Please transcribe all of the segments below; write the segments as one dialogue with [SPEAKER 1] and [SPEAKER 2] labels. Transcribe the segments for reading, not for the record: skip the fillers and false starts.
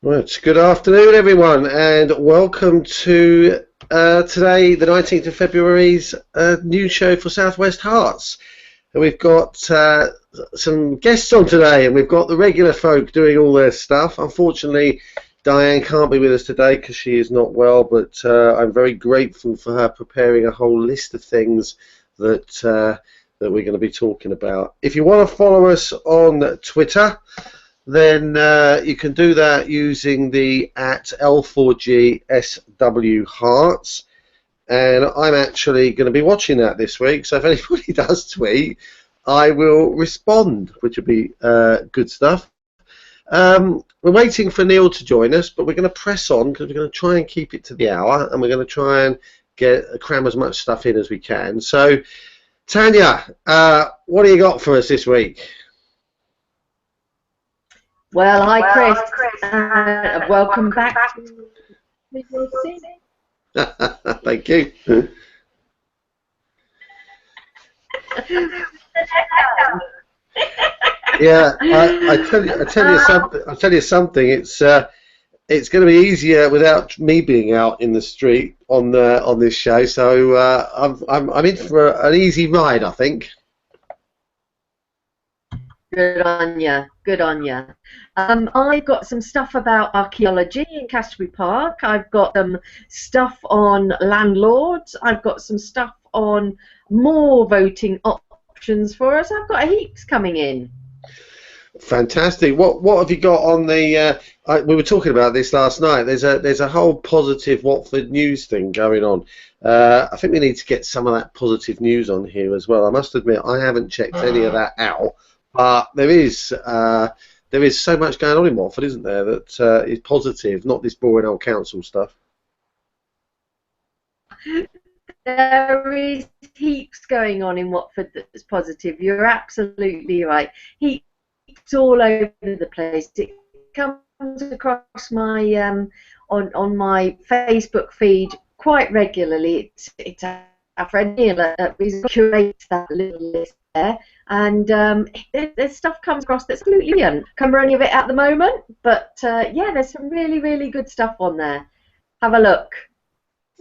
[SPEAKER 1] Right, good afternoon everyone and welcome to today, the 19th of February's news show for Southwest Herts. And we've got some guests on today and we've got the regular folk doing all their stuff. Unfortunately, Diane can't be with us today because she is not well, but I'm very grateful for her preparing a whole list of things that we're going to be talking about. If you want to follow us on Twitter, then you can do that using the @L4G SW Herts, and I'm actually going to be watching that this week, so if anybody does tweet I will respond, which will be good stuff. We're waiting for Neal to join us, but we're going to press on because we're going to try and keep it to the hour, and we're going to try and cram as much stuff in as we can. So Tania, what do you got for us this week?
[SPEAKER 2] Well, hi Chris, welcome back.
[SPEAKER 1] Thank you. Yeah, I'll tell you something. It's going to be easier without me being out in the street on this show. So I'm in for an easy ride, I think.
[SPEAKER 2] Good on you. Good on you. I've got some stuff about archaeology in Casterbury Park. I've got some stuff on landlords. I've got some stuff on more voting options for us. I've got heaps coming in.
[SPEAKER 1] Fantastic. What have you got on the? We were talking about this last night. There's a whole positive Watford news thing going on. I think we need to get some of that positive news on here as well. I must admit I haven't checked any of that out. But there is so much going on in Watford, isn't there, that is positive, not this boring old council stuff.
[SPEAKER 2] There is heaps going on in Watford that's positive. You're absolutely right. Heaps all over the place. It comes across my on my Facebook feed quite regularly. It's our friend Neal who curates that little list there, and there's stuff comes across that's absolutely brilliant. Can't remember any of it at the moment, but yeah, there's some really good stuff on there. Have a look.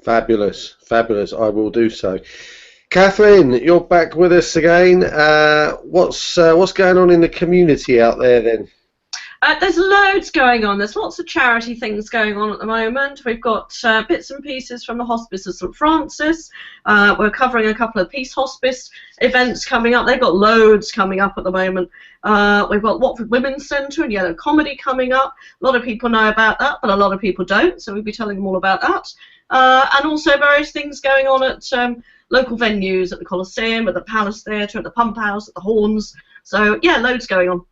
[SPEAKER 1] Fabulous, fabulous. I will do so. Catherine, you're back with us again. What's going on in the community out there then?
[SPEAKER 3] There's loads going on. There's lots of charity things going on at the moment. We've got bits and pieces from the Hospice of St Francis. We're covering a couple of Peace Hospice events coming up. They've got loads coming up at the moment. We've got Watford Women's Centre and Yellow Comedy coming up. A lot of people know about that, but a lot of people don't, so we'll be telling them all about that. And also various things going on at local venues, at the Coliseum, at the Palace Theatre, at the Pump House, at the Horns. So, yeah, loads going on.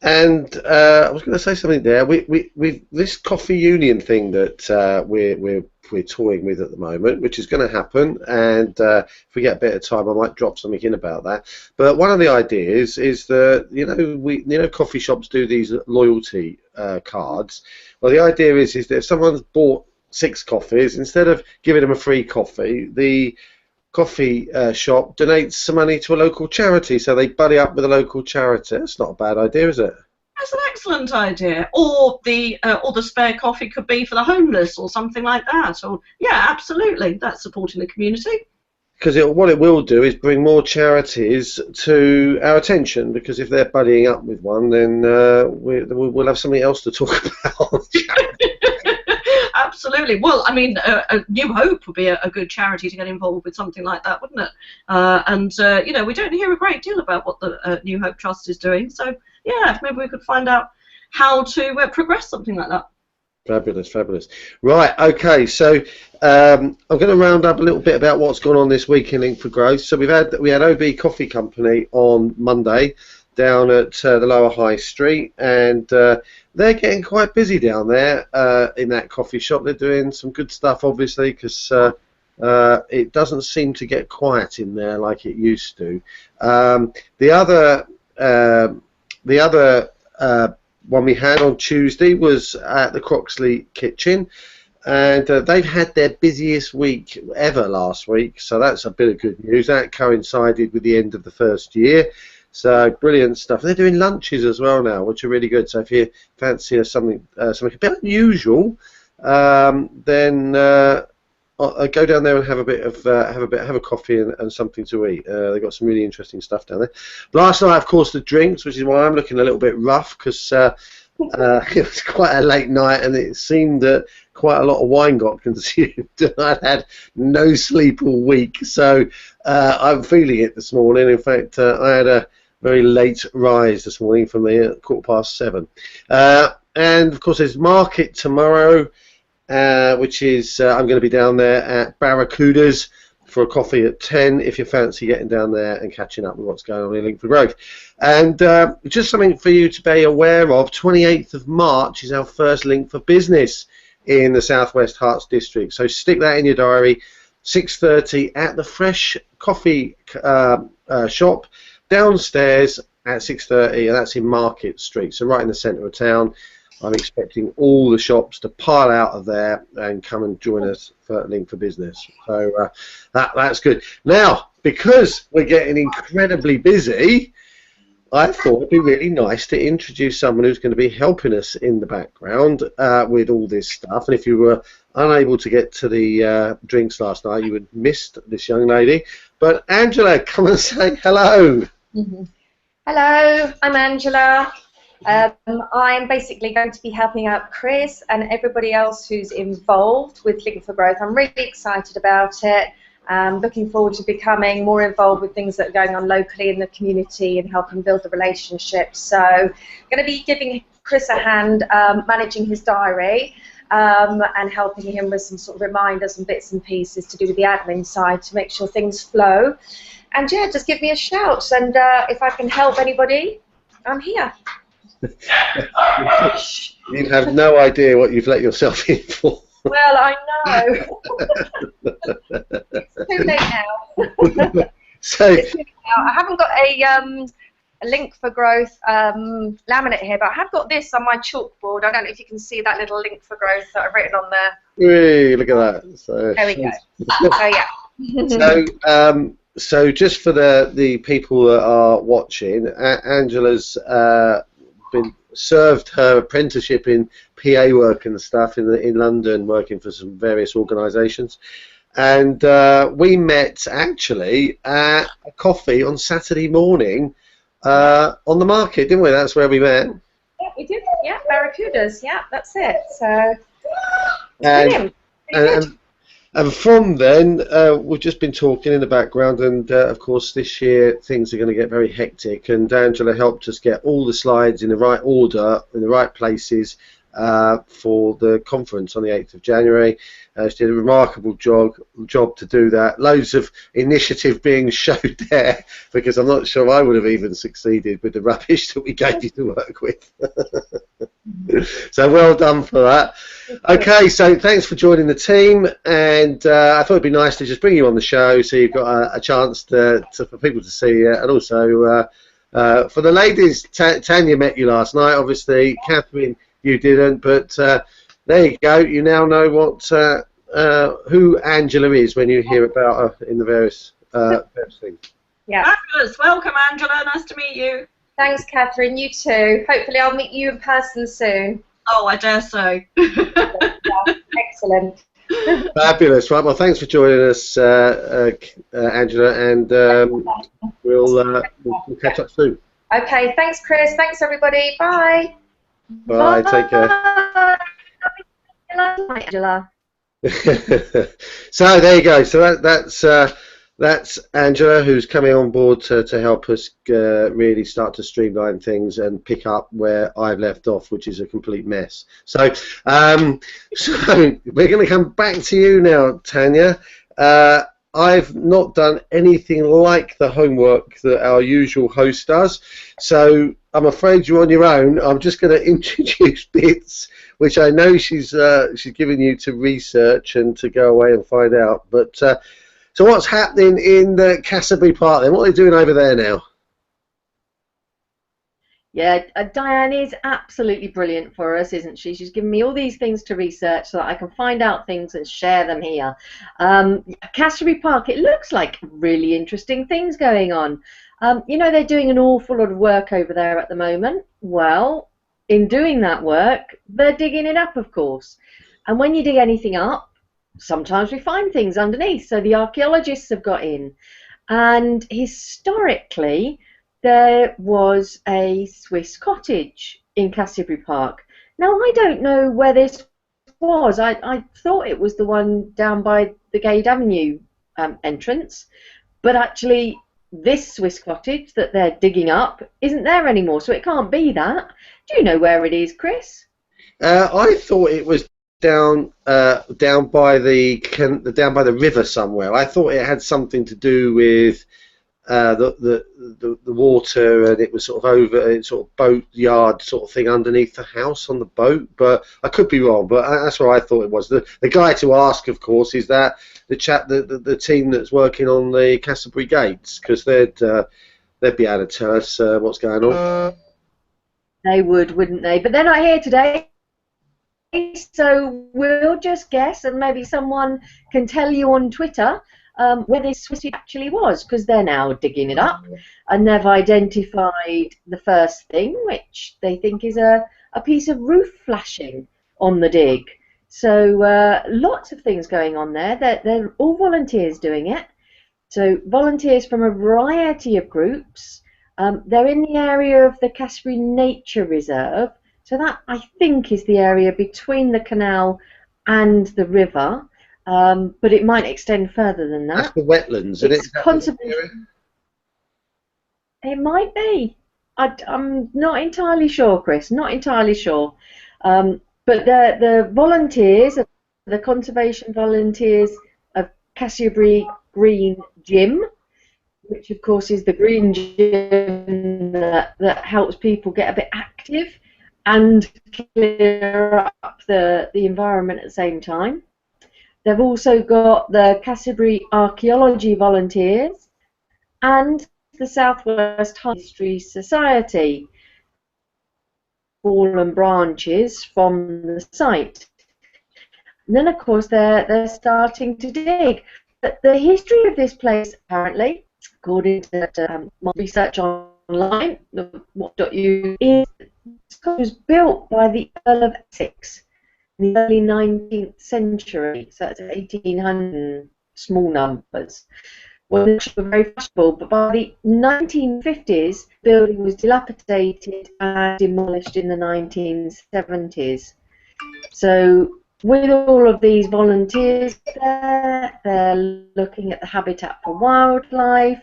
[SPEAKER 1] And I was going to say something there. We've this coffee union thing that we're toying with at the moment, which is going to happen. And if we get a bit of time, I might drop something in about that. But one of the ideas is that coffee shops do these loyalty cards. Well, the idea is that if someone's bought 6 coffees, instead of giving them a free coffee, the coffee shop donates some money to a local charity, so they buddy up with a local charity. That's not a bad idea, is it?
[SPEAKER 3] That's an excellent idea. Or the spare coffee could be for the homeless or something like that. Or yeah, absolutely, that's supporting the community.
[SPEAKER 1] Because what it will do is bring more charities to our attention. Because if they're buddying up with one, then we'll have something else to talk about.
[SPEAKER 3] Absolutely. Well, I mean, New Hope would be a good charity to get involved with something like that, wouldn't it? We don't hear a great deal about what the New Hope Trust is doing. So, yeah, maybe we could find out how to progress something like that.
[SPEAKER 1] Fabulous, fabulous. Right, okay, so I'm going to round up a little bit about what's gone on this week in Link for Growth. So we had OB Coffee Company on Monday down at the Lower High Street, and they're getting quite busy down there in that coffee shop. They're doing some good stuff, obviously, because it doesn't seem to get quiet in there like it used to. The other one we had on Tuesday was at the Croxley Kitchen, and they've had their busiest week ever last week, so that's a bit of good news. That coincided with the end of the first year. So brilliant stuff. They're doing lunches as well now, which are really good. So if you fancy something a bit unusual, then I'll go down there and have a coffee and something to eat. They've got some really interesting stuff down there. Last night, of course, the drinks, which is why I'm looking a little bit rough, because it was quite a late night, and it seemed that quite a lot of wine got consumed. I'd had no sleep all week, so I'm feeling it this morning. In fact, I had a very late rise this morning from the 7:15. And of course, there's market tomorrow, which is I'm going to be down there at Barracuda's for a coffee at 10 if you fancy getting down there and catching up with what's going on in Link for Growth. And just something for you to be aware of, 28th of March is our first Link for Business in the Southwest Herts district. So stick that in your diary, 6:30 at the Fresh Coffee shop downstairs at 6:30, and that's in Market Street, so right in the centre of town. I'm expecting all the shops to pile out of there and come and join us for Link for Business. So that's good. Now, because we're getting incredibly busy, I thought it'd be really nice to introduce someone who's going to be helping us in the background with all this stuff. And if you were unable to get to the drinks last night, you would have missed this young lady. But Angela, come and say hello.
[SPEAKER 4] Mm-hmm. Hello, I'm Angela. I'm basically going to be helping out Chris and everybody else who's involved with Link for Growth. I'm really excited about it. Looking forward to becoming more involved with things that are going on locally in the community and helping build the relationships. So I'm going to be giving Chris a hand managing his diary and helping him with some sort of reminders and bits and pieces to do with the admin side to make sure things flow. And yeah, just give me a shout, and if I can help anybody, I'm here.
[SPEAKER 1] You have no idea what you've let yourself in for.
[SPEAKER 4] Well, I know. It's too late now.
[SPEAKER 1] So
[SPEAKER 4] it's too late now. I haven't got a Link for Growth laminate here, but I have got this on my chalkboard. I don't know if you can see that little Link for Growth that I've written on there.
[SPEAKER 1] hey, look at that. So
[SPEAKER 4] there we go. Oh yeah.
[SPEAKER 1] So just for the people that are watching, Angela's been served her apprenticeship in PA work and stuff in London, working for some various organisations, and we met actually at a coffee on Saturday morning on the market, didn't we? That's where we met.
[SPEAKER 4] Yeah, we did. Yeah, Barracudas. Yeah, that's it. So brilliant.
[SPEAKER 1] And from then, we've just been talking in the background, and of course this year things are going to get very hectic, and Angela helped us get all the slides in the right order, in the right places for the conference on the 8th of January. She did a remarkable job to do that. Loads of initiative being showed there, because I'm not sure I would have even succeeded with the rubbish that we gave you to work with. So well done for that. Okay, so thanks for joining the team, and I thought it'd be nice to just bring you on the show so you've got a chance for people to see you, and also for the ladies, Tania met you last night, obviously. Catherine, you didn't, but there you go. You now know what who Angela is when you hear about her in the various things.
[SPEAKER 4] Yeah.
[SPEAKER 3] Fabulous. Welcome, Angela. Nice to meet you.
[SPEAKER 4] Thanks, Catherine. You too. Hopefully I'll meet you in person soon.
[SPEAKER 3] Oh, I dare so.
[SPEAKER 4] Yeah, excellent.
[SPEAKER 1] Fabulous. Right, well, thanks for joining us, Angela, and we'll catch up soon.
[SPEAKER 4] Okay, thanks, Chris. Thanks, everybody. Bye.
[SPEAKER 1] Bye. Take care.
[SPEAKER 2] Bye, Angela.
[SPEAKER 1] So there you go. So that's Angela, who's coming on board to help us really start to streamline things and pick up where I've left off, which is a complete mess. So, so we're going to come back to you now, Tania. I've not done anything like the homework that our usual host does, so I'm afraid you're on your own. I'm just going to introduce bits which I know she's given you to research and to go away and find out. But so what's happening in the Cassaby Park then? What are they doing over there now?
[SPEAKER 2] Yeah, Diane is absolutely brilliant for us, isn't she? She's given me all these things to research so that I can find out things and share them here. Cassaby Park, it looks like really interesting things going on. You know, they're doing an awful lot of work over there at the moment. Well, in doing that work, they're digging it up, of course. And when you dig anything up, sometimes we find things underneath. So the archaeologists have got in. And historically, there was a Swiss cottage in Canterbury Park. Now, I don't know where this was. I thought it was the one down by the Gade Avenue entrance. But actually, this Swiss cottage that they're digging up isn't there anymore, so it can't be that. Do you know where it is, Chris?
[SPEAKER 1] I thought it was down by the river somewhere. I thought it had something to do with the water, and it was sort of over sort of boat yard sort of thing underneath the house on the boat. But I could be wrong. But that's what I thought it was. The guy to ask, of course, is that the team that's working on the Canterbury gates, because they'd be able to tell us what's going on.
[SPEAKER 2] They would, wouldn't they? But they're not here today. So we'll just guess, and maybe someone can tell you on Twitter where this Swiss actually was, because they're now digging it up, and they've identified the first thing, which they think is a piece of roof flashing on the dig. So lots of things going on there. They're all volunteers doing it. So volunteers from a variety of groups. They're in the area of the Canterbury Nature Reserve. So that, I think, is the area between the canal and the river, but it might extend further than that.
[SPEAKER 1] That's the wetlands, isn't it?
[SPEAKER 2] It might be. I'm not entirely sure, Chris, not entirely sure. But the volunteers, the conservation volunteers of Canterbury Green Gym, which of course is the green gym that helps people get a bit active and clear up the environment at the same time. They've also got the Canterbury Archaeology Volunteers and the Southwest History Society, fallen branches from the site. And then, of course, they're starting to dig. But the history of this place, apparently, according to my research online, what.u, is it was built by the Earl of Essex in the early 19th century, so that's 1800, small numbers. Well, they were very fashionable, but by the 1950s, the building was dilapidated and demolished in the 1970s. So with all of these volunteers there, they're looking at the habitat for wildlife.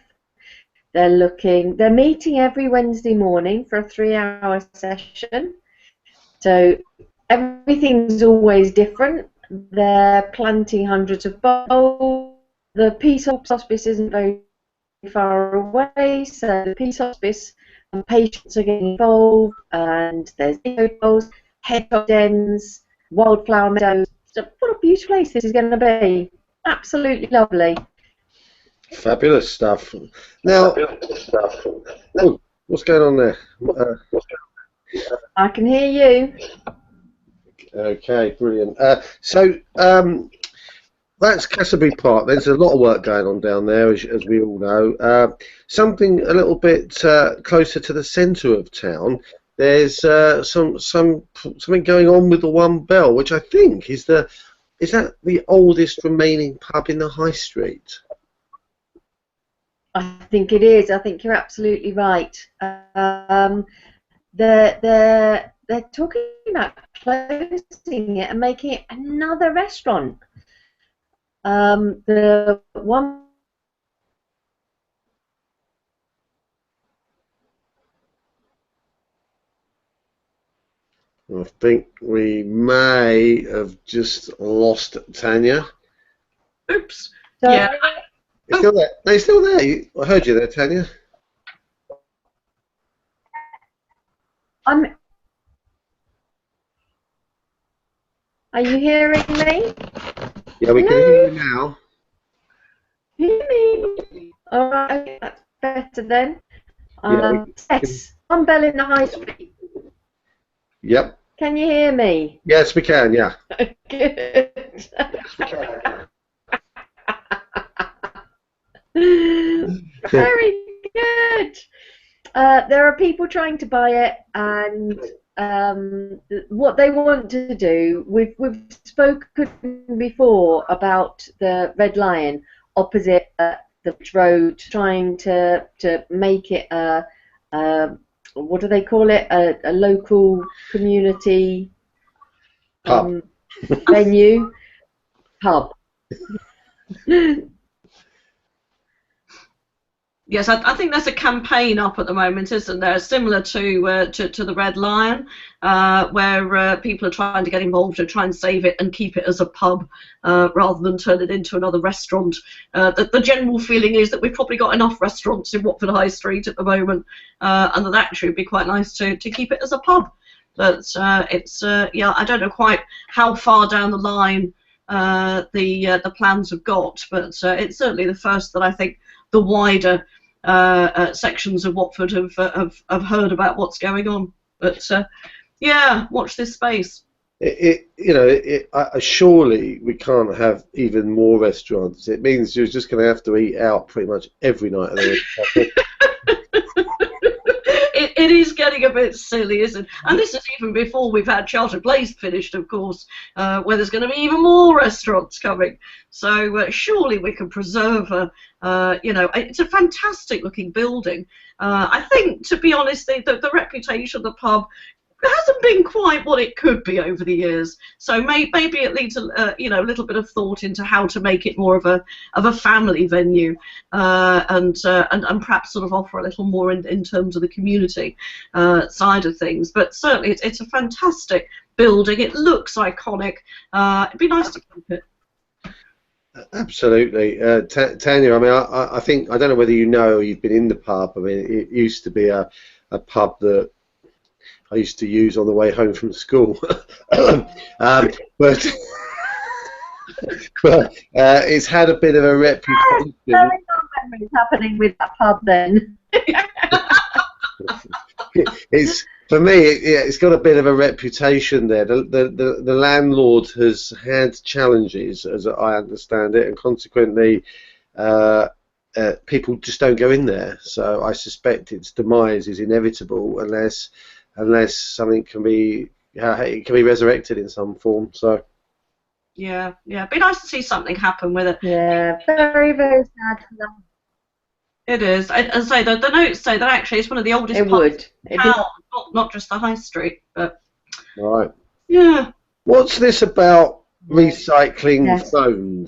[SPEAKER 2] They're meeting every Wednesday morning for a 3-hour session. So everything's always different. They're planting hundreds of bulbs. The Peace Hospice isn't very far away, so the Peace Hospice patients are getting involved, and there's eco-dolls, hedgehog dens, wildflower meadows. So what a beautiful place this is going to be. Absolutely lovely.
[SPEAKER 1] Fabulous stuff. Now, oh, what's going on there?
[SPEAKER 2] I can hear you.
[SPEAKER 1] Okay, brilliant. So that's Canterbury Park. There's a lot of work going on down there, as we all know. Something a little bit closer to the centre of town. There's something going on with the One Bell, which I think is that the oldest remaining pub in the high street.
[SPEAKER 2] I think it is. I think you're absolutely right. They're talking about closing it and making it another restaurant. The one.
[SPEAKER 1] I think we may have just lost Tania.
[SPEAKER 3] Oops.
[SPEAKER 2] So,
[SPEAKER 3] yeah.
[SPEAKER 1] You're still there? No, you're still there. I heard you there, Tania.
[SPEAKER 2] Are you hearing me?
[SPEAKER 1] Yeah, we can hear you now.
[SPEAKER 2] Hear me? All right, that's better then. Yes, One Bell in the High Street.
[SPEAKER 1] Yep.
[SPEAKER 2] Can you hear me?
[SPEAKER 1] Yes, we can. Yeah.
[SPEAKER 2] Good.
[SPEAKER 1] Yes, we can.
[SPEAKER 2] Very good. good. There are people trying to buy it, and what they want to do, we've spoken before about the Red Lion opposite the road, trying to make it a what do they call it? A local community venue pub.
[SPEAKER 3] Yes, I think there's a campaign up at the moment, isn't there? Similar to the Red Lion, where people are trying to get involved and try and save it and keep it as a pub rather than turn it into another restaurant. The general feeling is that we've probably got enough restaurants in Watford High Street at the moment, and that actually would be quite nice to keep it as a pub. But yeah, I don't know quite how far down the line the plans have got, but it's certainly the first that I think the wider sections of Watford have heard about what's going on. But yeah, watch this space.
[SPEAKER 1] Surely we can't have even more restaurants. It means you're just going to have to eat out pretty much every night of the week.
[SPEAKER 3] It is getting a bit silly, isn't it? And this is even before we've had Charter Place finished, of course, where there's going to be even more restaurants coming. So surely we can preserve it's a fantastic looking building. I think, to be honest, the reputation of the pub hasn't been quite what it could be over the years. So maybe it needs a little bit of thought into how to make it more of a family venue, and perhaps sort of offer a little more in terms of the community side of things. But certainly it's a fantastic building. It looks iconic. It'd be nice to keep it.
[SPEAKER 1] Absolutely, Tania. I mean, I think, I don't know whether you know or you've been in the pub. I mean, it used to be a pub that I used to use on the way home from school, but it's had a bit of a reputation.
[SPEAKER 2] Very long memories happening with that pub then.
[SPEAKER 1] It's, for me, it's got a bit of a reputation there. The landlord has had challenges, as I understand it, and consequently people just don't go in there. So I suspect its demise is inevitable unless something can be resurrected in some form. So
[SPEAKER 3] yeah, it'd be nice to see something happen with it.
[SPEAKER 2] Yeah, very, very sad for them.
[SPEAKER 3] It is. As I say, the notes say that actually it's one of the oldest pubs in town, not just the high street, but
[SPEAKER 1] right.
[SPEAKER 3] Yeah.
[SPEAKER 1] What's this about recycling phones?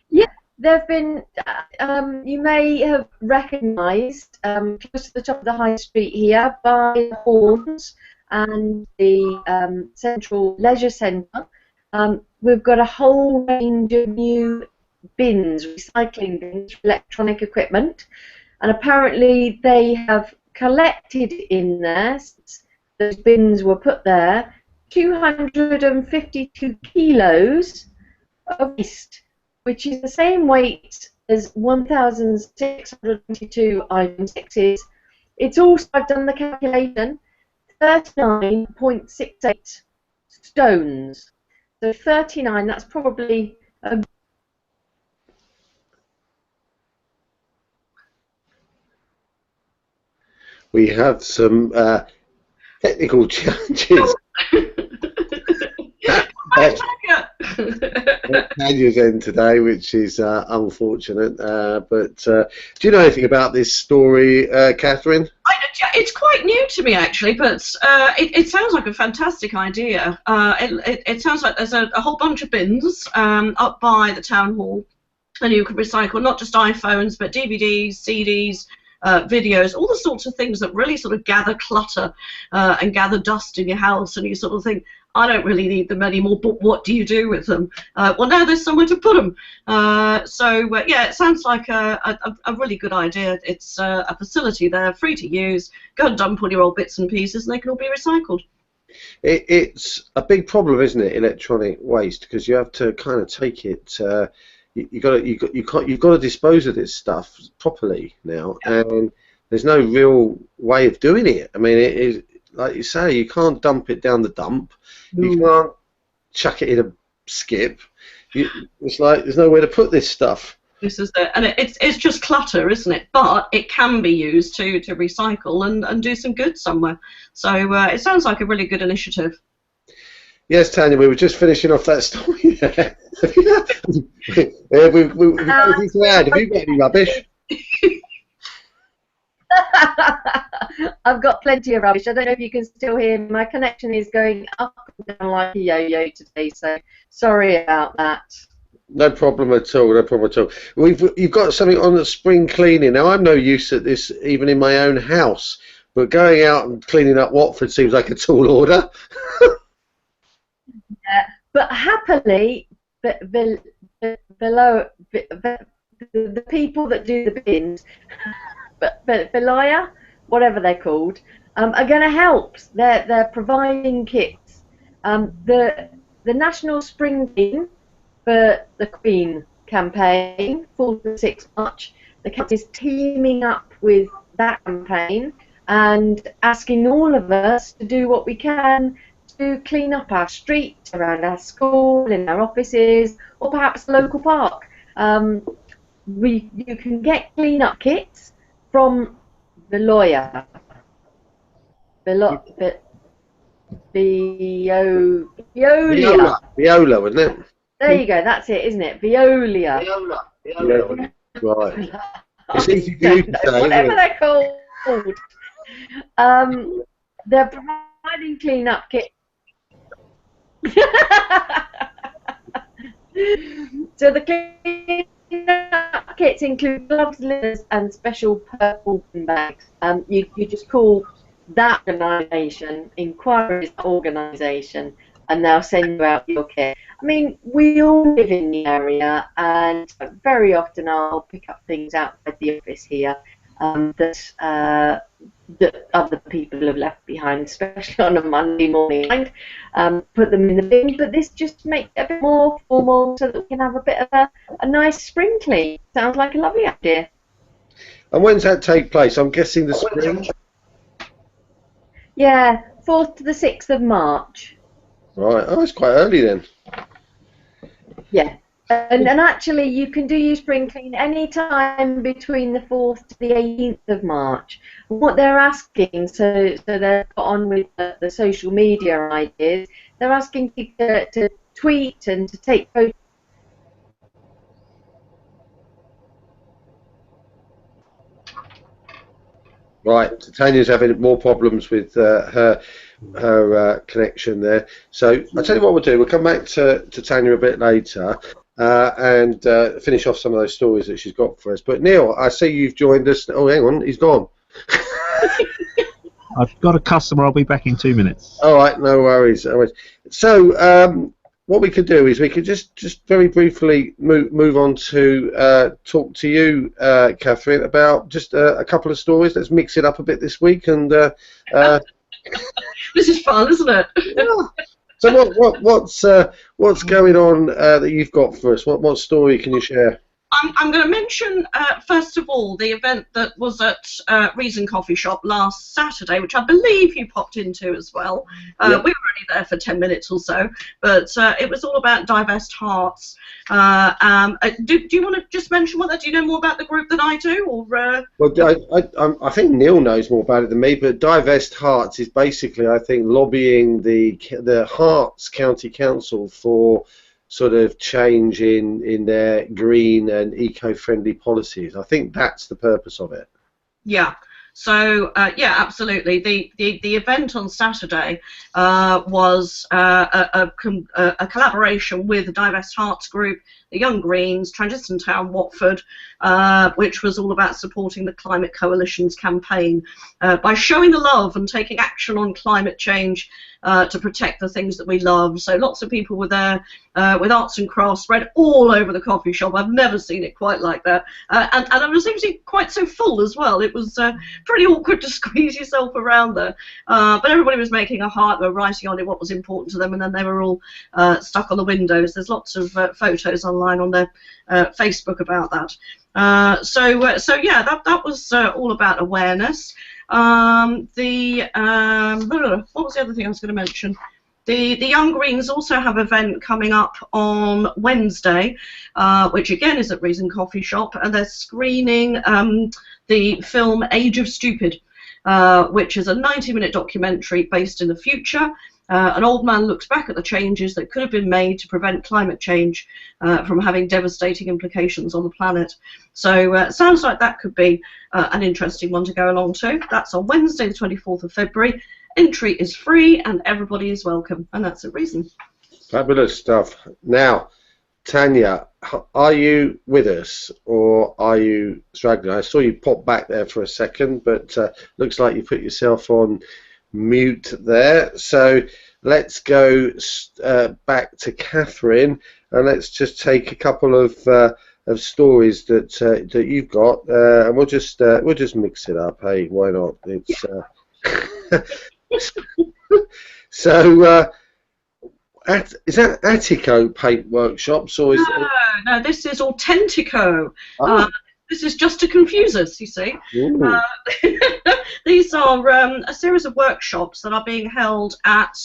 [SPEAKER 2] Yeah, there have been. You may have recognised close to the top of the high street here by the Horns and the Central Leisure Centre. We've got a whole range of new bins, recycling bins for electronic equipment, and apparently they have collected in there, since those bins were put there, 252 kilos of waste, which is the same weight as 1,622 item 6s. It's also, I've done the calculation, 39.68 stones. So 39, that's probably a...
[SPEAKER 1] We have some technical challenges. Tania's in today, which is unfortunate. But do you know anything about this story, Catherine?
[SPEAKER 3] It's quite new to me, actually, but it sounds like a fantastic idea. It sounds like there's a whole bunch of bins up by the town hall, and you can recycle not just iPhones, but DVDs, CDs, videos, all the sorts of things that really sort of gather clutter and gather dust in your house, and you sort of think, I don't really need them anymore, but what do you do with them? Well, now there's somewhere to put them. Yeah, it sounds like a really good idea. It's a facility there, free to use. Go and dump all your old bits and pieces, and they can all be recycled.
[SPEAKER 1] It's a big problem, isn't it, electronic waste? Because you have to kind of take it. You've got to dispose of this stuff properly now, and there's no real way of doing it. I mean, it is, like you say, you can't dump it down the dump. You can't chuck it in a skip. It's like there's nowhere to put this stuff.
[SPEAKER 3] This is it, and it's just clutter, isn't it? But it can be used to recycle and do some good somewhere. So it sounds like a really good initiative.
[SPEAKER 1] Yes, Tania, we were just finishing off that story there. We've got anything to add. Have you got any rubbish?
[SPEAKER 2] I've got plenty of rubbish. I don't know if you can still hear me. My connection is going up and down like a yo-yo today, so sorry about that.
[SPEAKER 1] No problem at all. No problem at all. You've got something on the spring cleaning. Now, I'm no use at this even in my own house, but going out and cleaning up Watford seems like a tall order.
[SPEAKER 2] Yeah, but happily, below the people that do the bins, but Beloya, whatever they're called, are going to help. They're providing kits. The National Spring Clean for the Queen campaign, 4th to 6th March, the council is teaming up with that campaign and asking all of us to do what we can to clean up our streets, around our school, in our offices, or perhaps the local park. You can get clean-up kits from the lawyer. Veolia,
[SPEAKER 1] wasn't it?
[SPEAKER 2] There you go, that's it, isn't it? Veolia.
[SPEAKER 1] Viola. Right. It's easy for you to say,
[SPEAKER 2] whatever they're called. They're providing clean-up kits. So the clean-up kits include gloves, litters, and special purple bin bags. You just call that organisation, inquiries organisation, and they'll send you out your kit. I mean, we all live in the area, and very often I'll pick up things outside the office here that other people have left behind, especially on a Monday morning, and put them in the bin. But this just makes it a bit more formal so that we can have a bit of a nice spring clean. Sounds like a lovely idea.
[SPEAKER 1] And when does that take place? I'm guessing the spring?
[SPEAKER 2] Yeah, 4th to the 6th of March.
[SPEAKER 1] Right, oh, it's quite early then.
[SPEAKER 2] Yeah. And actually, you can do your spring clean any time between the 4th to the 18th of March. What they're asking, so they've got on with the social media ideas, they're asking people to tweet and to take photos.
[SPEAKER 1] Right, Tania's having more problems with her connection there. So I'll tell you what we'll do. We'll come back to Tania a bit later. And finish off some of those stories that she's got for us. But Neal, I see you've joined us. Oh, hang on, he's gone.
[SPEAKER 5] I've got a customer. I'll be back in 2 minutes.
[SPEAKER 1] All right, no worries. So what we could do is we could just very briefly move on to talk to you, Catherine, about just a couple of stories. Let's mix it up a bit this week. And
[SPEAKER 3] this is fun, isn't it?
[SPEAKER 1] Yeah. So what's going on that you've got for us? What story can you share?
[SPEAKER 3] I'm going to mention, first of all, the event that was at Reason Coffee Shop last Saturday, which I believe you popped into as well. Yep. We were only there for 10 minutes or so, but it was all about Divest Herts. Do you want to just mention what that? Do you know more about the group than I do? Or
[SPEAKER 1] Well, I think Neal knows more about it than me, but Divest Herts is basically, I think, lobbying the Herts County Council for sort of change in their green and eco-friendly policies. I think that's the purpose of it.
[SPEAKER 3] Yeah. So yeah, absolutely. The event on Saturday was a collaboration with the Divest Herts Group, the Young Greens, Transition Town, Watford, which was all about supporting the Climate Coalition's campaign by showing the love and taking action on climate change to protect the things that we love. So lots of people were there with arts and crafts spread all over the coffee shop. I've never seen it quite like that. And it was actually quite so full as well. It was pretty awkward to squeeze yourself around there. But everybody was making a heart, they were writing on it what was important to them, and then they were all stuck on the windows. There's lots of photos online on their Facebook about that. So yeah, that was all about awareness. What was the other thing I was going to mention? The Young Greens also have an event coming up on Wednesday, which again is at Reason Coffee Shop, and they're screening the film Age of Stupid, which is a 90-minute documentary based in the future. An old man looks back at the changes that could have been made to prevent climate change from having devastating implications on the planet. So it sounds like that could be an interesting one to go along to. That's on Wednesday, the 24th of February. Entry is free and everybody is welcome, and that's at Reason.
[SPEAKER 1] Fabulous stuff. Now, Tania, are you with us or are you struggling? I saw you pop back there for a second, but looks like you put yourself on mute there. So let's go back to Catherine, and let's just take a couple of stories that you've got, and we'll just mix it up. Hey, why not? It's so. Is that Attico Paint Workshops, or is
[SPEAKER 3] no, this is Authentico.
[SPEAKER 1] Oh.
[SPEAKER 3] This is just to confuse us, you see. These are a series of workshops that are being held at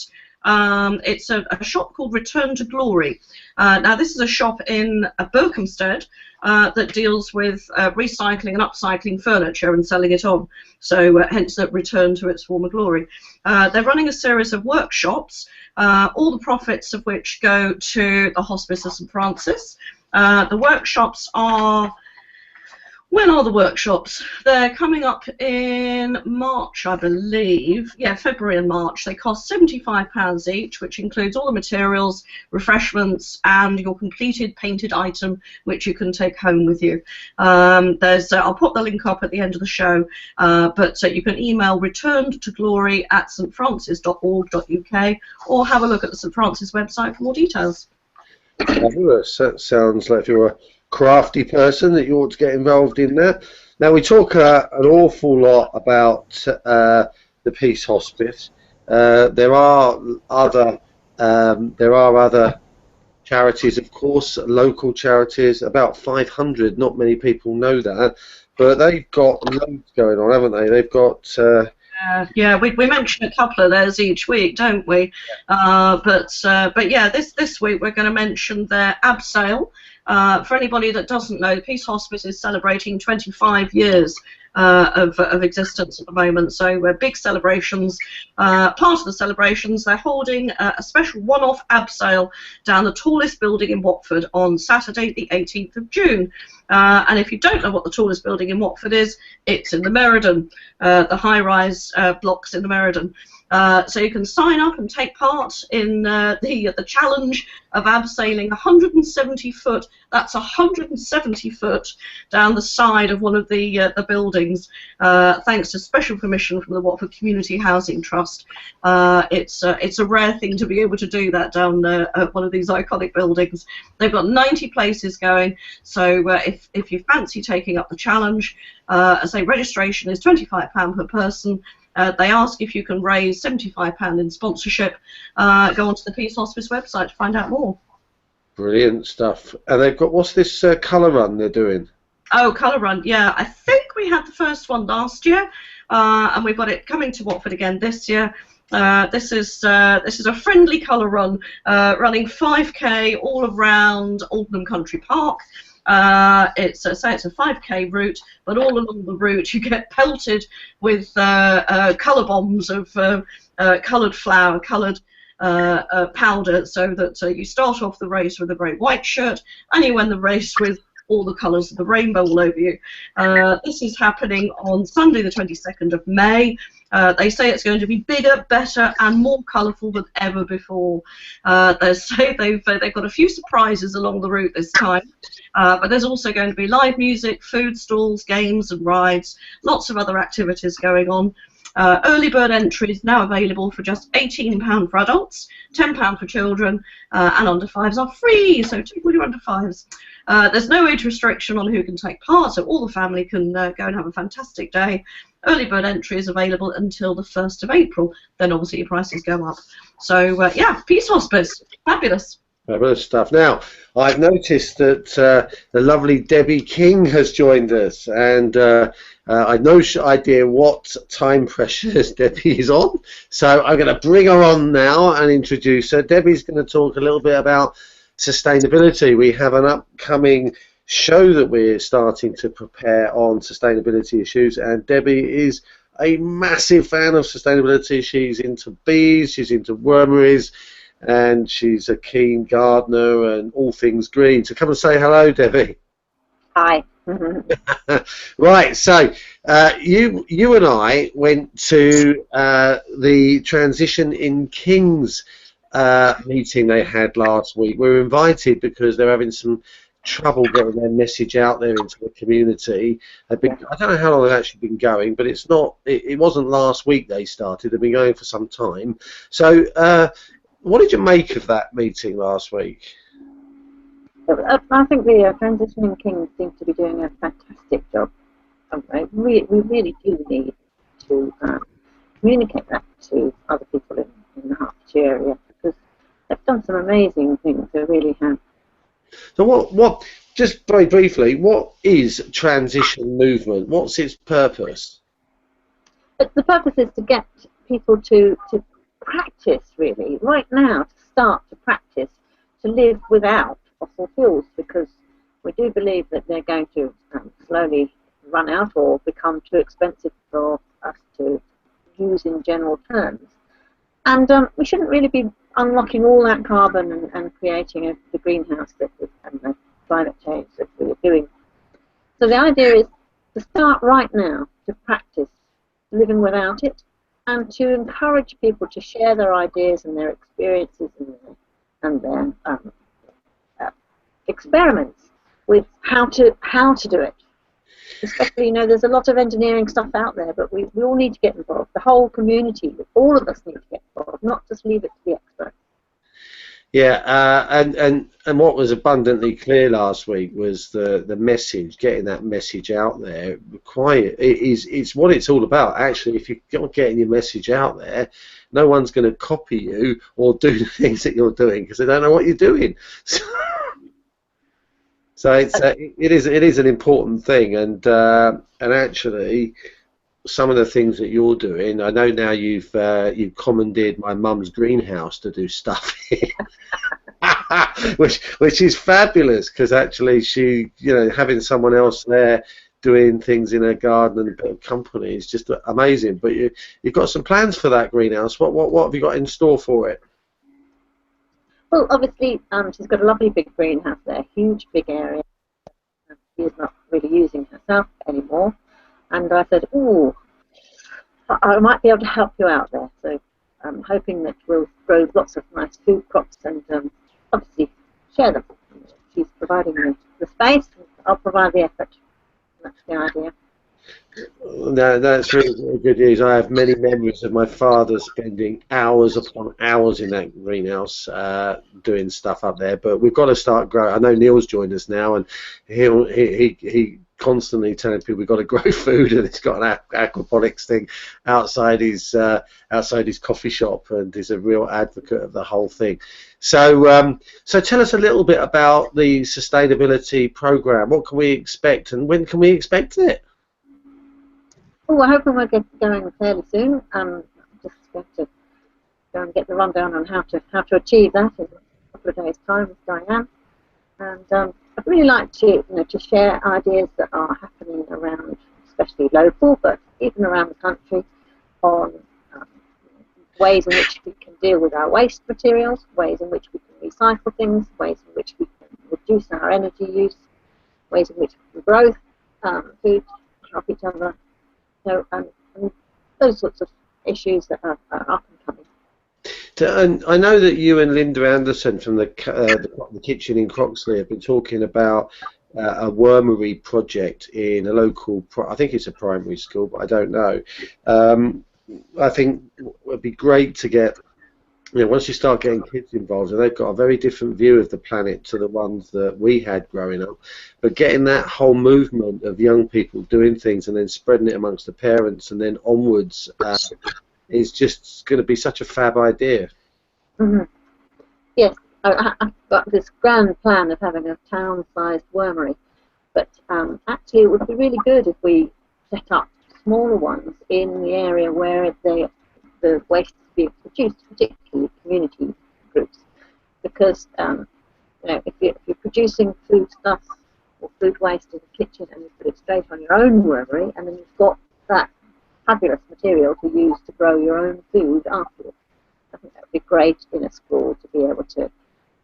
[SPEAKER 3] it's a shop called Return to Glory. Now this is a shop in Berkhamsted that deals with recycling and upcycling furniture and selling it on, so hence that return to its former glory. They're running a series of workshops, all the profits of which go to the Hospice of St Francis. The workshops are... When are the workshops? They're coming up in March, I believe. Yeah, February and March. They cost £75 each, which includes all the materials, refreshments, and your completed painted item, which you can take home with you. I'll put the link up at the end of the show, but you can email returnedtoglory@stfrancis.org.uk or have a look at the St Francis website for more details.
[SPEAKER 1] Fabulous. That sounds like you're a crafty person that you ought to get involved in that. Now we talk an awful lot about the Peace Hospice. There are other charities, of course, local charities. About 500. Not many people know that, but they've got loads going on, haven't they? They've got.
[SPEAKER 3] Yeah, we mention a couple of theirs each week, don't we? But yeah, this week we're going to mention their abseil. For anybody that doesn't know, the Peace Hospice is celebrating 25 years of existence at the moment, so big celebrations. Part of the celebrations, they're holding a special one-off abseil down the tallest building in Watford on Saturday the 18th of June. And if you don't know what the tallest building in Watford is, it's in the Meriden, the high-rise blocks in the Meriden. So you can sign up and take part in the challenge of abseiling 170 foot. That's 170 foot down the side of one of the buildings, thanks to special permission from the Watford Community Housing Trust. It's a rare thing to be able to do that down one of these iconic buildings. They've got 90 places going, so if you fancy taking up the challenge, I say registration is £25 per person. They ask if you can raise £75 in sponsorship. Go onto the Peace Hospice website to find out more.
[SPEAKER 1] Brilliant stuff. And they've got, what's this colour run they're doing?
[SPEAKER 3] Oh, colour run, yeah. I think we had the first one last year, and we've got it coming to Watford again this year. This is a friendly colour run, running 5k all around Ogle Country Park. It's a 5k route, but all along the route you get pelted with colour bombs of coloured flour, coloured powder, so that you start off the race with a very white shirt, and you end the race with all the colours of the rainbow all over you. This is happening on Sunday the 22nd of May. They say it's going to be bigger, better and more colourful than ever before. They say they've got a few surprises along the route this time, but there's also going to be live music, food stalls, games and rides, lots of other activities going on. Early bird entries now available for just £18 for adults, £10 for children, and under 5s are free, so tickle your under 5s. There's no age restriction on who can take part, so all the family can go and have a fantastic day. Early bird entry is available until the 1st of April, then obviously your prices go up. So yeah, Peace Hospice, fabulous.
[SPEAKER 1] Fabulous stuff. Now, I've noticed that the lovely Debbie King has joined us, and I've no idea what time pressures Debbie is on, so I'm going to bring her on now and introduce her. Debbie's going to talk a little bit about sustainability. We have an upcoming show that we're starting to prepare on sustainability issues, and Debbie is a massive fan of sustainability. She's into bees, she's into wormeries, and she's a keen gardener and all things green. So come and say hello, Debbie.
[SPEAKER 6] Hi.
[SPEAKER 1] Right, so you and I went to the Transition in Kings meeting they had last week. We were invited because they're having some trouble getting their message out there into the community. I don't know how long they've actually been going, but it wasn't last week they started. They've been going for some time. So what did you make of that meeting last week?
[SPEAKER 6] I think the Transitioning Kings seem to be doing a fantastic job. We really do need to communicate that to other people in the Hertfordshire area, because they've done some amazing things. They really have.
[SPEAKER 1] So what? Just very briefly, what is transition movement? What's its purpose?
[SPEAKER 6] But the purpose is to get people to practice, really, right now, to start to practice to live without fossil fuels, because we do believe that they're going to slowly run out or become too expensive for us to use in general terms. And we shouldn't really be unlocking all that carbon and creating the greenhouse and the climate change that we're doing. So the idea is to start right now to practice living without it, and to encourage people to share their ideas and their experiences and their experiments with how to do it. Especially, there's a lot of engineering stuff out there, but we all need to get involved. The whole community, all of us need to get involved, not just leave it to the experts.
[SPEAKER 1] Yeah, and what was abundantly clear last week was the message, getting that message out there. It's what it's all about. Actually, if you're not getting your message out there, no one's going to copy you or do the things that you're doing because they don't know what you're doing. So it is an important thing, and actually, some of the things that you're doing, I know now you've commandeered my mum's greenhouse to do stuff in, which is fabulous, because actually she, having someone else there doing things in her garden and a bit of company is just amazing. But you've got some plans for that greenhouse. What have you got in store for it?
[SPEAKER 6] Well, obviously, she's got a lovely big greenhouse there, huge big area. She's not really using herself anymore. And I said, "Ooh, I might be able to help you out there." So I'm hoping that we'll grow lots of nice food crops and obviously share them. She's providing the space, and I'll provide the effort. That's the idea.
[SPEAKER 1] No, that's really good news. I have many memories of my father spending hours upon hours in that greenhouse doing stuff up there. But we've got to start growing. I know Neal's joined us now, and he constantly telling people we've got to grow food, and he's got an aquaponics thing outside his coffee shop, and is a real advocate of the whole thing. So so tell us a little bit about the sustainability program. What can we expect, and when can we expect it?
[SPEAKER 6] Oh, we're hoping we'll get going fairly soon. Just going to go and get the rundown on how to achieve that in a couple of days' time with Diane. And I'd really like to to share ideas that are happening around, especially local, but even around the country, on ways in which we can deal with our waste materials, ways in which we can recycle things, ways in which we can reduce our energy use, ways in which we can grow food, help each other. So, and those sorts of issues that are up and coming.
[SPEAKER 1] And I know that you and Linda Anderson from the kitchen in Croxley have been talking about a wormery project in a local, I think it's a primary school, but I don't know. I think it would be great to get, once you start getting kids involved, and they've got a very different view of the planet to the ones that we had growing up, but getting that whole movement of young people doing things and then spreading it amongst the parents and then onwards is just going to be such a fab idea.
[SPEAKER 6] Mm-hmm. Yes, I've got this grand plan of having a town-sized wormery, but actually it would be really good if we set up smaller ones in the area where the waste is being produced, particularly community groups, because if you're producing foodstuffs or food waste in the kitchen and you put it straight on your own wormery, and then you've got that fabulous material to use to grow your own food afterwards. I think that would be great in a school to be able to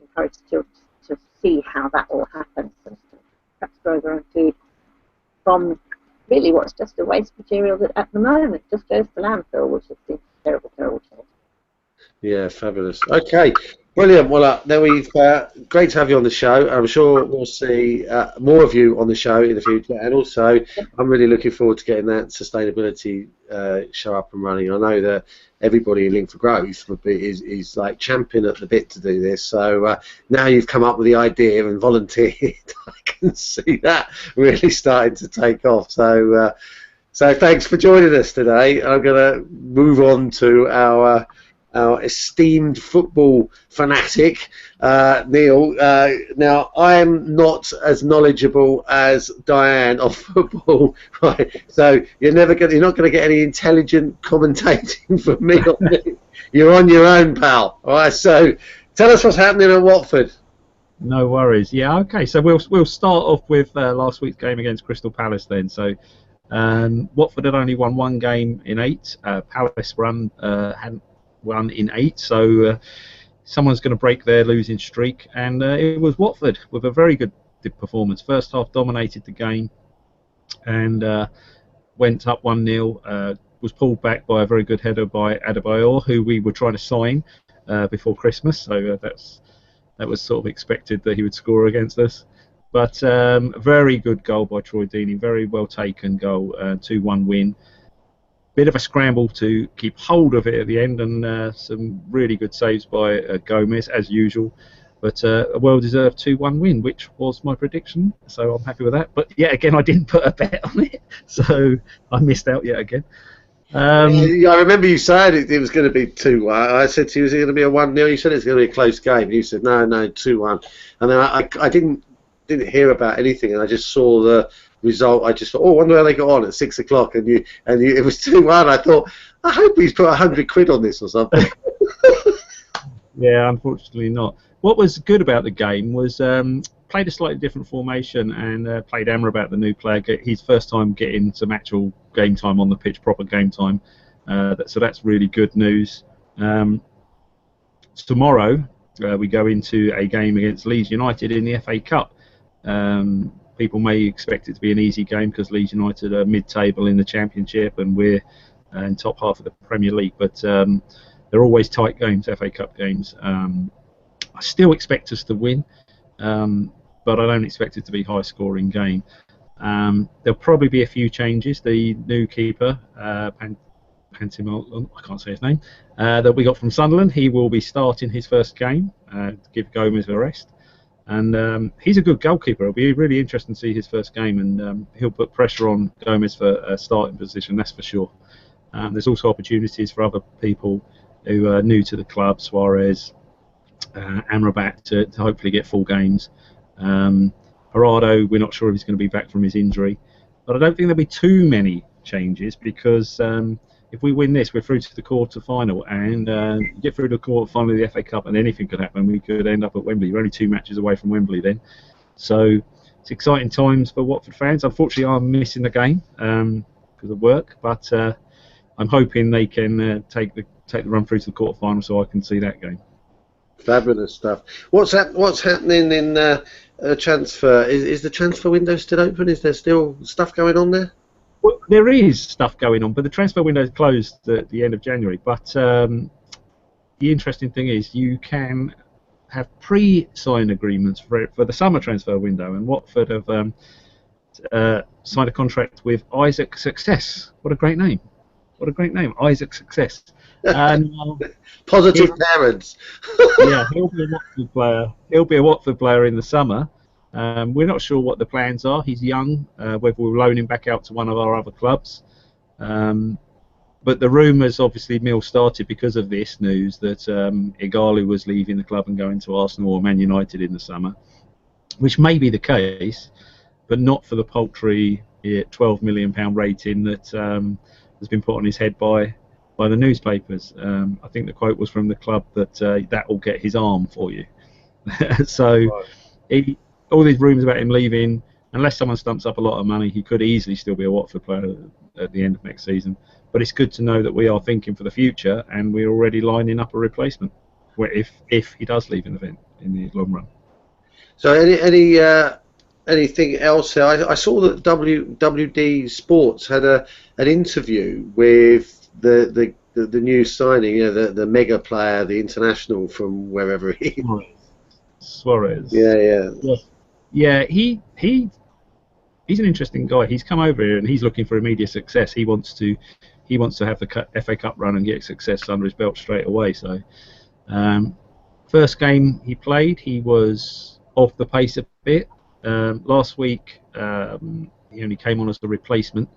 [SPEAKER 6] encourage the children to see how that all happens and to perhaps grow their own food from really what's just a waste material that at the moment just goes to landfill, which is a terrible, terrible change.
[SPEAKER 1] Yeah, fabulous. Okay, brilliant. Well, then we've great to have you on the show. I'm sure we'll see more of you on the show in the future, and also I'm really looking forward to getting that sustainability show up and running. I know that everybody in Link for Growth is like champing at the bit to do this. So now you've come up with the idea and volunteered, I can see that really starting to take off. So thanks for joining us today. I'm going to move on to our esteemed football fanatic, Neal. Now, I am not as knowledgeable as Diane of football, right? So you're not going to get any intelligent commentating from me on this. You're on your own, pal. All right. So tell us what's happening at Watford.
[SPEAKER 5] No worries. Yeah. Okay. So we'll start off with last week's game against Crystal Palace then. So. Watford had only won one game in 8. Palace hadn't won in 8, so someone's going to break their losing streak, and it was Watford with a very good performance. First half dominated the game and went up 1-0, was pulled back by a very good header by Adebayor, who we were trying to sign before Christmas, so that was sort of expected that he would score against us. But very good goal by Troy Deeney, very well taken goal, 2-1 win. Bit of a scramble to keep hold of it at the end, and some really good saves by Gomez, as usual. But a well-deserved 2-1 win, which was my prediction, so I'm happy with that. But yet again, I didn't put a bet on it, so I missed out yet again.
[SPEAKER 1] I remember you saying it was going to be 2-1. I said to you, is it going to be a 1-0? You said it's going to be a close game. You said, no, 2-1. And then I didn't hear about anything, and I just saw the result. I just thought, I wonder how they got on at 6 o'clock, and it was 2-1. I thought, I hope he's put 100 quid on this or something.
[SPEAKER 5] Yeah, unfortunately not. What was good about the game was played a slightly different formation and played Amrabat, the new player, his first time getting some actual game time on the pitch, proper game time. So that's really good news. Tomorrow we go into a game against Leeds United in the FA Cup. People may expect it to be an easy game because Leeds United are mid-table in the Championship and we're in top half of the Premier League, but they're always tight games, FA Cup games. I still expect us to win, but I don't expect it to be a high-scoring game. There'll probably be a few changes. The new keeper, Pantimol, I can't say his name, that we got from Sunderland, he will be starting his first game to give Gomez a rest. And he's a good goalkeeper. It'll be really interesting to see his first game, and he'll put pressure on Gomez for a starting position, that's for sure. There's also opportunities for other people who are new to the club, Suarez, Amrabat, to hopefully get full games. Gerardo, we're not sure if he's going to be back from his injury, but I don't think there'll be too many changes because if we win this, we're through to the quarter-final, and get through to the quarter-final of the FA Cup, and anything could happen. We could end up at Wembley. We're only 2 matches away from Wembley then. So it's exciting times for Watford fans. Unfortunately, I'm missing the game because of work, but I'm hoping they can take the run through to the quarter-final so I can see that game.
[SPEAKER 1] Fabulous stuff. What's happening in transfer? Is the transfer window still open? Is there still stuff going on there?
[SPEAKER 5] Well, there is stuff going on, but the transfer window is closed at the end of January. But the interesting thing is you can have pre-signed agreements for the summer transfer window, and Watford have signed a contract with Isaac Success. What a great name. What a great name, Isaac Success. And,
[SPEAKER 1] positive parents.
[SPEAKER 5] Yeah, he'll be a Watford player. He'll be a Watford player in the summer. We're not sure what the plans are. He's young. Whether we'll loan him back out to one of our other clubs. but the rumours, obviously, Neal started because of this news that Ogle was leaving the club and going to Arsenal or Man United in the summer, which may be the case, but not for the paltry £12 million rating that has been put on his head by the newspapers. I think the quote was from the club that that will get his arm for you. So all these rumours about him leaving, unless someone stumps up a lot of money, he could easily still be a Watford player at the end of next season. But it's good to know that we are thinking for the future, and we're already lining up a replacement if he does leave in the long run.
[SPEAKER 1] So anything else? I saw that WD Sports had an interview with the new signing, the mega player, the international from wherever he is.
[SPEAKER 5] Suarez.
[SPEAKER 1] Yeah.
[SPEAKER 5] He's an interesting guy. He's come over here and he's looking for immediate success. He wants to have the FA Cup run and get success under his belt straight away. So, first game he played, he was off the pace a bit. Last week he only came on as the replacement,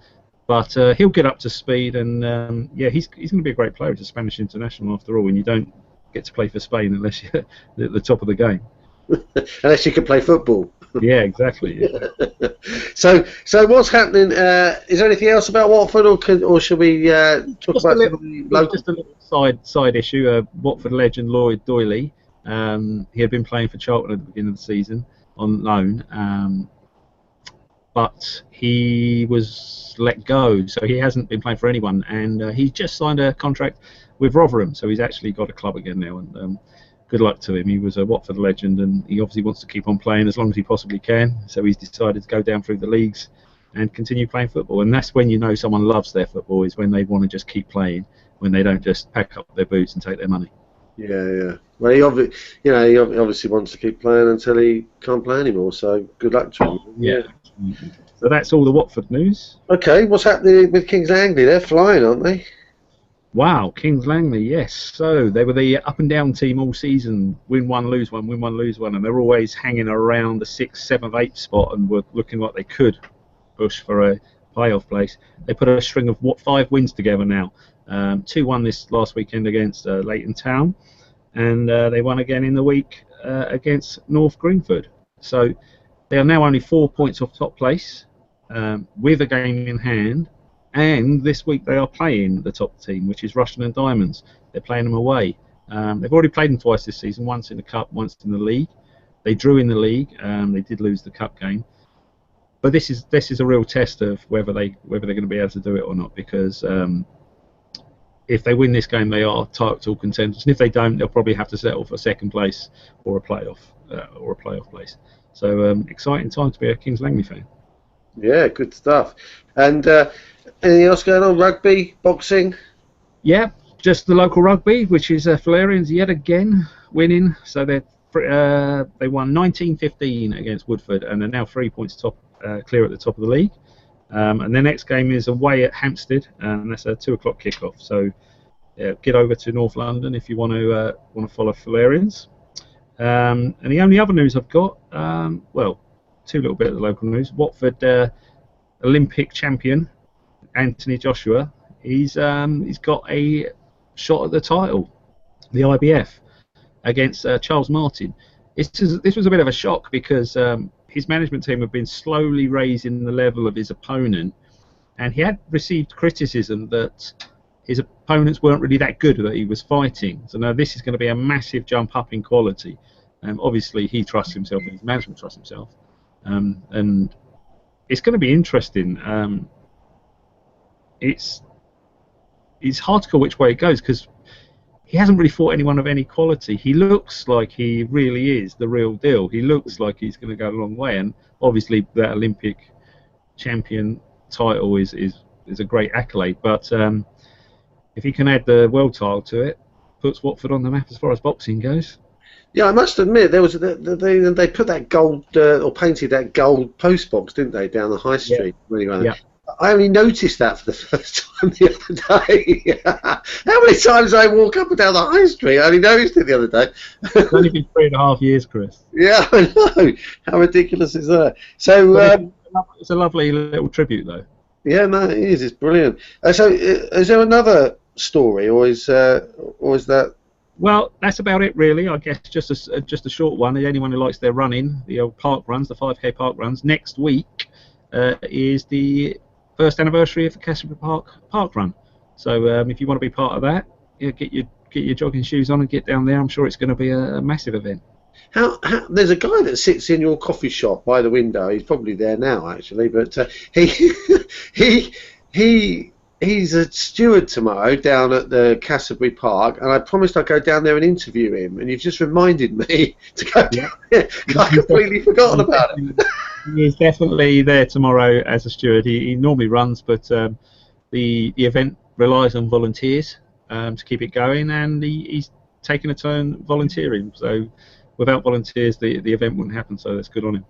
[SPEAKER 5] but he'll get up to speed. And he's going to be a great player. He's a Spanish international after all, and you don't get to play for Spain unless you're at the top of the game.
[SPEAKER 1] Unless you can play football.
[SPEAKER 5] Yeah, exactly. Yeah.
[SPEAKER 1] So what's happening? Is there anything else about Watford, or should we talk about
[SPEAKER 5] just a little side issue? Watford legend Lloyd Doyley. He had been playing for Charlton at the beginning of the season on loan, but he was let go, so he hasn't been playing for anyone, and he's just signed a contract with Rotherham, so he's actually got a club again now. And good luck to him. He was a Watford legend, and he obviously wants to keep on playing as long as he possibly can. So he's decided to go down through the leagues and continue playing football. And that's when you know someone loves their football, is when they want to just keep playing, when they don't just pack up their boots and take their money.
[SPEAKER 1] Yeah. Well, he obviously wants to keep playing until he can't play anymore. So good luck to him.
[SPEAKER 5] Yeah. So that's all the Watford news.
[SPEAKER 1] Okay, what's happening with Kings Langley? They're flying, aren't they?
[SPEAKER 5] Wow, Kings Langley, yes. So they were the up and down team all season, win one, lose one, win one, lose one, and they're always hanging around the 6th, 7th, 8th spot and were looking like they could push for a playoff place. They put a string of 5 wins together now. 2-1 this last weekend against Leighton Town, and they won again in the week against North Greenford. So they are now only 4 points off top place with a game in hand. And this week they are playing the top team, which is Rushden and Diamonds. They're playing them away. They've already played them twice this season, once in the Cup, once in the league. They drew in the league. They did lose the Cup game. But this is a real test of whether they're going to be able to do it or not, because if they win this game, they are title contenders. And if they don't, they'll probably have to settle for second place or a playoff place. So exciting time to be a Kings Langley fan.
[SPEAKER 1] Yeah, good stuff. And anything else going on? Rugby, boxing?
[SPEAKER 5] Yeah, just the local rugby, which is Falerians yet again winning. So they won 19-15 against Woodford, and they're now 3 points clear at the top of the league. And their next game is away at Hampstead, and that's a 2:00 kickoff. So get over to North London if you want to follow Falerians. And the only other news I've got, two little bits of the local news. Watford Olympic champion Anthony Joshua, he's got a shot at the title, the IBF, against Charles Martin. This was a bit of a shock because his management team have been slowly raising the level of his opponent, and he had received criticism that his opponents weren't really that good that he was fighting. So now this is going to be a massive jump up in quality. Obviously he trusts himself and his management trusts himself. And it's going to be interesting. It's hard to call which way it goes because he hasn't really fought anyone of any quality. He looks like he really is the real deal. He looks like he's going to go a long way, and obviously that Olympic champion title is a great accolade. But if he can add the world title to it, puts Watford on the map as far as boxing goes.
[SPEAKER 1] Yeah, I must admit they put that gold or painted that gold post box, didn't they, down the high street? Yeah. Really well. Yeah. I only noticed that for the first time the other day. How many times I walk up and down the high street? I only noticed it the other day.
[SPEAKER 5] It's only been 3.5 years, Chris.
[SPEAKER 1] Yeah, I know. How ridiculous is that? So
[SPEAKER 5] it's a lovely little tribute, though.
[SPEAKER 1] Yeah, no, it is. It's brilliant. So, is there another story, or is that?
[SPEAKER 5] Well, that's about it, really. I guess just a short one. Anyone who likes their running, the old park runs, the 5K park runs. Next week is the first anniversary of the Castleford Park Run. So if you want to be part of that, get your jogging shoes on and get down there. I'm sure it's going to be a massive event.
[SPEAKER 1] How there's a guy that sits in your coffee shop by the window. He's probably there now, actually, but he's a steward tomorrow down at the Castleford Park, and I promised I'd go down there and interview him, and you've just reminded me to go down there. I completely forgotten about it.
[SPEAKER 5] He's definitely there tomorrow as a steward. He normally runs, but the event relies on volunteers to keep it going, and he's taken a turn volunteering. So without volunteers, the event wouldn't happen. So that's good on him.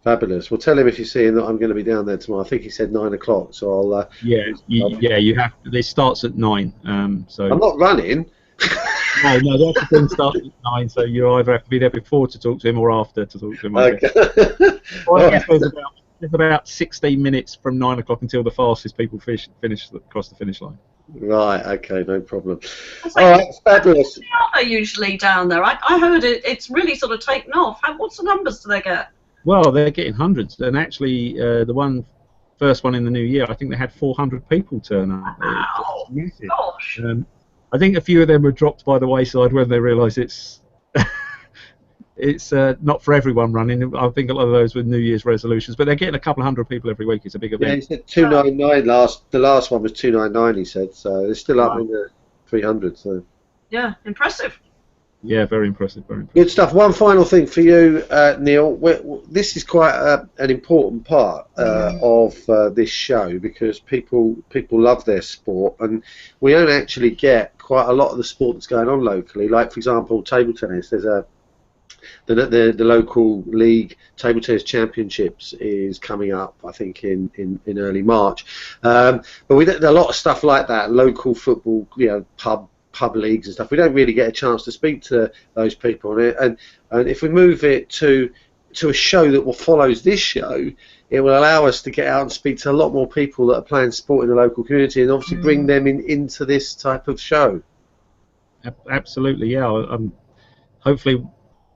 [SPEAKER 1] Fabulous. Well, tell him if you see him that I'm going to be down there tomorrow. I think he said 9 o'clock, so I'll.
[SPEAKER 5] You have. It starts at 9. So
[SPEAKER 1] I'm not running.
[SPEAKER 5] No, the actual thing starts at 9. So you either have to be there before to talk to him or after to talk to him.
[SPEAKER 1] Okay.
[SPEAKER 5] Well, I guess there's about 16 minutes from 9 o'clock until the fastest people finish across the finish line.
[SPEAKER 1] Right. Okay. No problem.
[SPEAKER 3] All
[SPEAKER 1] right. Fabulous.
[SPEAKER 3] Are they usually down there? I heard it's really sort of taken off. What's the numbers do they get?
[SPEAKER 5] Well, they're getting hundreds, and actually, the first one in the new year, I think they had 400 people turn up.
[SPEAKER 3] Wow! Gosh!
[SPEAKER 5] I think a few of them were dropped by the wayside when they realised it's not for everyone running. I think a lot of those were New Year's resolutions, but they're getting a couple of hundred people every week. It's a big event.
[SPEAKER 1] Yeah, he said 299 last. The last one was 299. He said so. They're still up in the 300. So.
[SPEAKER 3] Yeah, impressive.
[SPEAKER 5] Yeah, very impressive. Very impressive.
[SPEAKER 1] Good stuff. One final thing for you, Neal. This is quite an important part of this show because people love their sport, and we don't actually get quite a lot of the sport that's going on locally. Like, for example, table tennis. There's the local league table tennis championships is coming up, I think, in early March. But we a lot of stuff like that. Local football, pub leagues and stuff. We don't really get a chance to speak to those people, and if we move it to a show that follows this show, it will allow us to get out and speak to a lot more people that are playing sport in the local community, and obviously bring them into this type of show.
[SPEAKER 5] Absolutely, yeah. Hopefully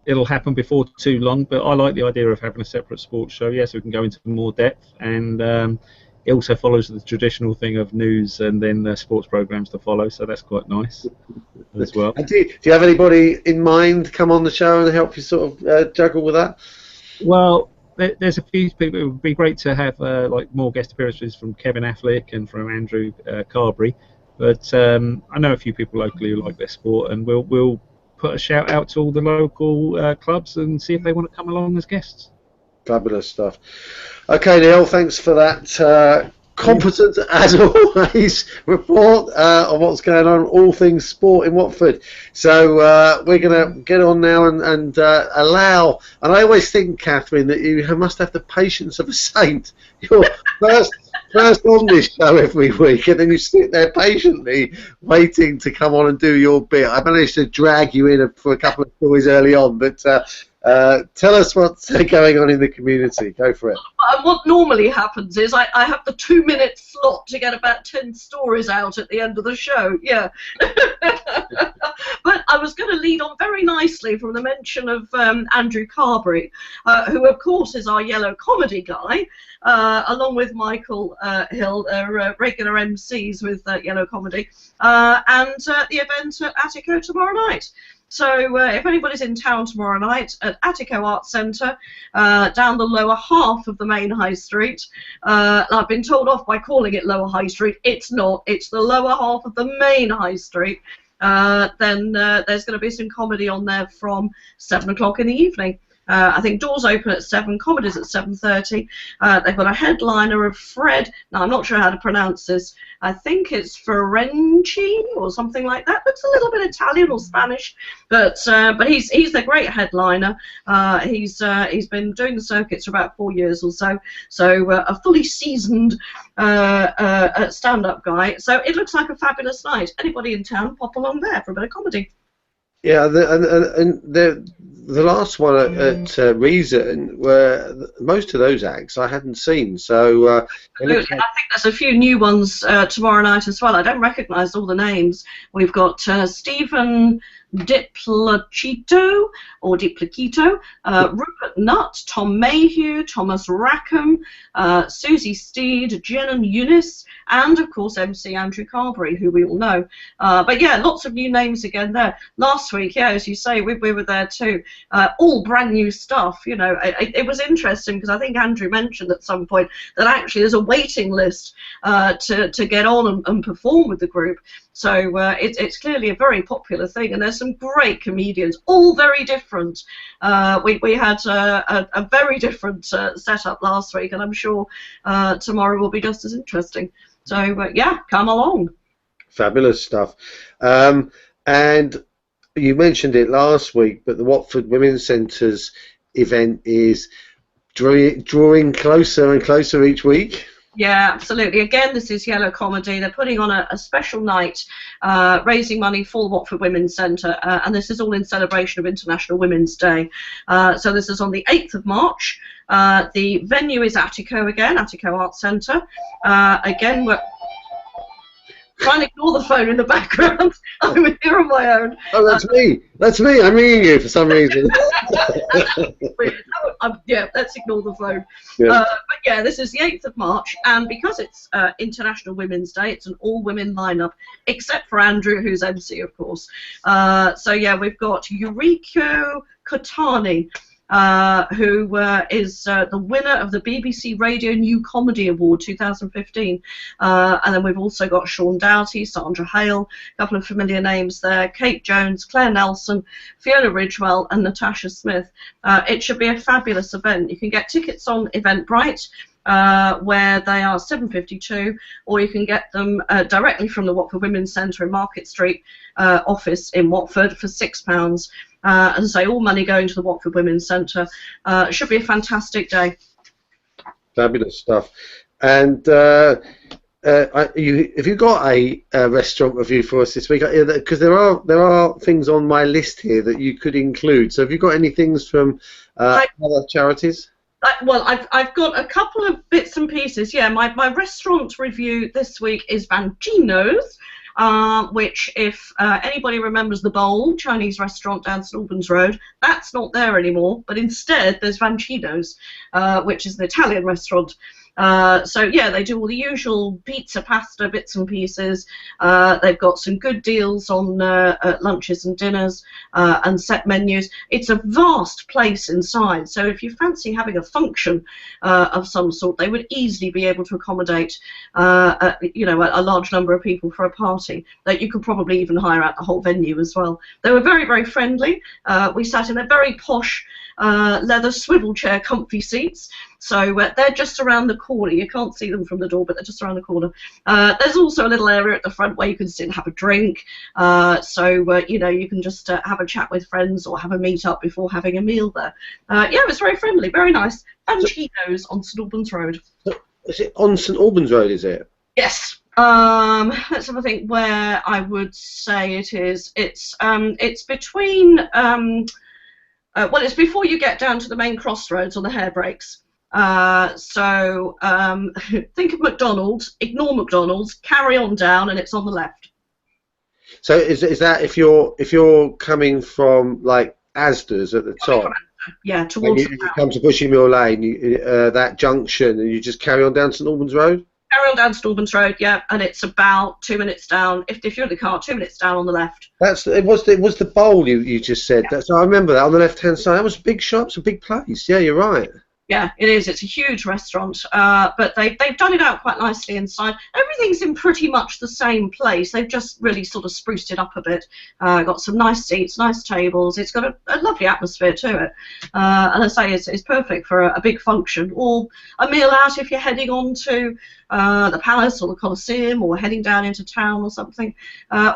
[SPEAKER 5] it'll happen before too long, but I like the idea of having a separate sports show, so we can go into more depth, and it also follows the traditional thing of news and then sports programs to follow, so that's quite nice as well.
[SPEAKER 1] And do you have anybody in mind come on the show and help you sort of juggle with that?
[SPEAKER 5] Well, there's a few people. It would be great to have like more guest appearances from Kevin Affleck and from Andrew Carberry, but I know a few people locally who like their sport, and we'll put a shout out to all the local clubs and see if they want to come along as guests.
[SPEAKER 1] Fabulous stuff. Okay, Neal, thanks for that competent, as always, report on what's going on, all things sport in Watford. So we're going to get on now and allow, and I always think, Catherine, that you must have the patience of a saint. You're first on this show every week, and then you sit there patiently waiting to come on and do your bit. I managed to drag you in for a couple of stories early on, but tell us what's going on in the community. Go for it.
[SPEAKER 3] What normally happens is I have the 2-minute slot to get about 10 stories out at the end of the show. Yeah. But I was going to lead on very nicely from the mention of Andrew Carberry, who of course is our yellow comedy guy, along with Michael Hill, regular MCs with yellow comedy, and the event at Attico tomorrow night. So if anybody's in town tomorrow night at Attico Arts Centre, down the lower half of the main High Street, I've been told off by calling it Lower High Street. It's not. It's the lower half of the main High Street. Then there's going to be some comedy on there from 7 o'clock in the evening. I think doors open at 7, comedy's at 7:30. They've got a headliner of Fred. Now, I'm not sure how to pronounce this. I think it's Ferenci or something like that. Looks a little bit Italian or Spanish, but he's the great headliner. He's been doing the circuits for about 4 years or so. So a fully seasoned stand-up guy. So it looks like a fabulous night. Anybody in town, pop along there for a bit of comedy.
[SPEAKER 1] Yeah, and the last one at Reason, where most of those acts I hadn't seen. So
[SPEAKER 3] Absolutely. I think there's a few new ones tomorrow night as well. I don't recognise all the names. We've got Stephen Diplacito, Rupert Nutt, Tom Mayhew, Thomas Rackham, Susie Steed, Jen Eunice, and of course MC Andrew Carberry, who we all know. But yeah, lots of new names again there. Last week, yeah, as you say, we were there too. All brand new stuff. You know, it was interesting because I think Andrew mentioned at some point that actually there's a waiting list to get on and perform with the group. So it's clearly a very popular thing, and there's some great comedians, all very different. We had a very different setup last week, and I'm sure tomorrow will be just as interesting. So yeah, come along.
[SPEAKER 1] Fabulous stuff. And you mentioned it last week, but the Watford Women's Centre's event is drawing closer and closer each week.
[SPEAKER 3] Yeah, absolutely. Again, this is Yellow Comedy. They're putting on a special night raising money for the Watford Women's Centre, and this is all in celebration of International Women's Day. So this is on the 8th of March. The venue is Attico again, Attico Arts Centre. Again, we're trying to ignore the phone in the background. I'm here on my own.
[SPEAKER 1] Oh, that's me. That's me. I'm ringing you for some reason.
[SPEAKER 3] Yeah, let's ignore the phone.
[SPEAKER 1] Yeah.
[SPEAKER 3] But yeah, this is the 8th of March, and because it's International Women's Day, it's an all-women lineup, except for Andrew, who's MC, of course. So yeah, we've got Yuriko Kotani, who is the winner of the BBC Radio New Comedy Award 2015. And then we've also got Sean Doughty, Sandra Hale, a couple of familiar names there, Kate Jones, Claire Nelson, Fiona Ridgewell, and Natasha Smith. It should be a fabulous event. You can get tickets on Eventbrite, where they are $7.52, or you can get them directly from the Watford Women's Centre in Market Street office in Watford for £6. As I say, all money going to the Watford Women's Centre. Should be a fantastic day.
[SPEAKER 1] Fabulous stuff. And have you got a restaurant review for us this week? Because there are things on my list here that you could include. So have you got any things from other charities?
[SPEAKER 3] Well, I've got a couple of bits and pieces. Yeah, my restaurant review this week is Vancino's, which, if anybody remembers the Bowl Chinese restaurant down St Albans Road, that's not there anymore. But instead, there's Vancino's, which is an Italian restaurant. So yeah, they do all the usual pizza, pasta, bits and pieces. They've got some good deals on lunches and dinners and set menus. It's a vast place inside, so if you fancy having a function of some sort, they would easily be able to accommodate a large number of people for a party. That you could probably even hire out the whole venue as well. They were very, very friendly. We sat in a very posh leather swivel chair comfy seats, so they're just around the corner. You can't see them from the door, but they're just around the corner. There's also a little area at the front where you can sit and have a drink, you can just have a chat with friends or have a meet up before having a meal there. Yeah, it was very friendly, very nice. And Cheetos on St Albans Road.
[SPEAKER 1] Is it on St Albans Road, is it?
[SPEAKER 3] Yes. Let's have a think where I would say it is. It's between it's before you get down to the main crossroads on the hair breaks. Think of McDonald's, ignore McDonald's, carry on down, and it's on the left.
[SPEAKER 1] So is that if you're coming from like Asda's at the top?
[SPEAKER 3] Yeah, towards
[SPEAKER 1] you come to Bushy Mill Lane, that junction, and you just carry on down St Albans Road?
[SPEAKER 3] Carry on down St Albans Road, yeah, and it's about 2 minutes down. If you're in the car, 2 minutes down on the left.
[SPEAKER 1] It was the Bowl you just said. Yeah. So I remember that on the left hand side. That was a big shop, it's a big place. Yeah, you're right.
[SPEAKER 3] Yeah, it is. It's a huge restaurant, but they've done it out quite nicely inside. Everything's in pretty much the same place. They've just really sort of spruced it up a bit. Got some nice seats, nice tables. It's got a lovely atmosphere to it. And I say it's perfect for a big function or a meal out if you're heading on to the Palace or the Coliseum or heading down into town or something,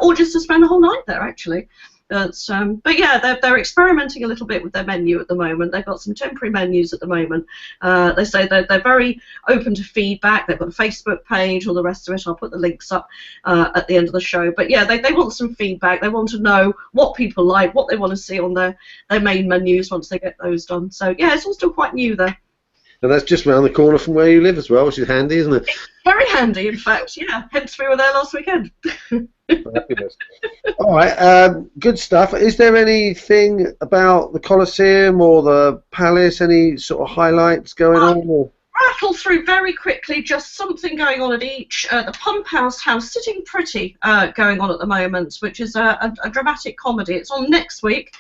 [SPEAKER 3] or just to spend the whole night there actually. But yeah, they're experimenting a little bit with their menu at the moment. They've got some temporary menus at the moment. They say they're very open to feedback. They've got a Facebook page, all the rest of it. I'll put the links up at the end of the show. But yeah, they want some feedback. They want to know what people like, what they want to see on their main menus once they get those done. So yeah, it's all still quite new there.
[SPEAKER 1] And that's just round the corner from where you live as well, which is handy, isn't it?
[SPEAKER 3] Very handy, in fact, yeah. Hence we were there last weekend.
[SPEAKER 1] All right, good stuff. Is there anything about the Coliseum or the Palace, any sort of highlights going on? Or?
[SPEAKER 3] Rattle through very quickly, just something going on at each. The Pump House Sitting Pretty going on at the moment, which is a dramatic comedy. It's on next week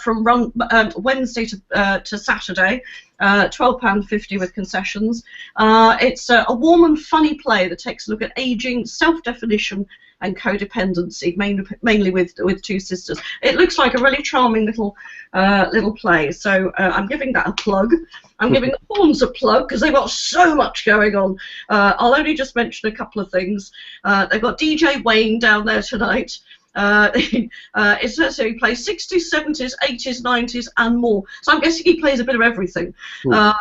[SPEAKER 3] from Wednesday to Saturday. £12.50 with concessions. It's a warm and funny play that takes a look at ageing, self-definition and codependency, mainly with two sisters. It looks like a really charming little play, so I'm giving that a plug. I'm giving the Horns a plug because they've got so much going on. I'll only just mention a couple of things. They've got DJ Wayne down there tonight. It says he plays 60s, 70s, 80s, 90s and more. So I'm guessing he plays a bit of everything. But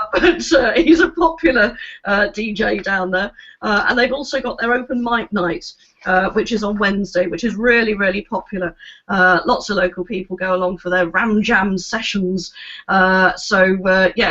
[SPEAKER 3] he's a popular DJ down there. And they've also got their open mic night, which is on Wednesday, which is really, really popular. Lots of local people go along for their Ram Jam sessions. Yeah,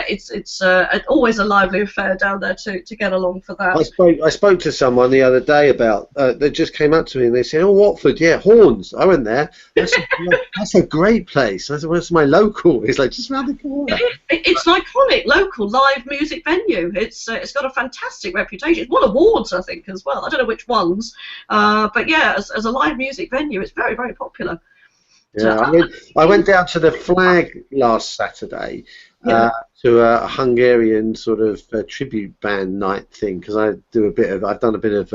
[SPEAKER 3] it's always a lively affair down there to get along for that.
[SPEAKER 1] I spoke to someone the other day about, they just came up to me and they said, oh, Watford, yeah, Horns. I went there. That's a great place. I said, where's my local? It's like just round the corner.
[SPEAKER 3] It's an iconic local live music venue. It's got a fantastic reputation. It's won awards, I think, as well. I don't know which ones. But yeah, as a live music venue, it's very, very popular.
[SPEAKER 1] Yeah, I went down to the Flag last Saturday to a Hungarian sort of tribute band night thing because I've done a bit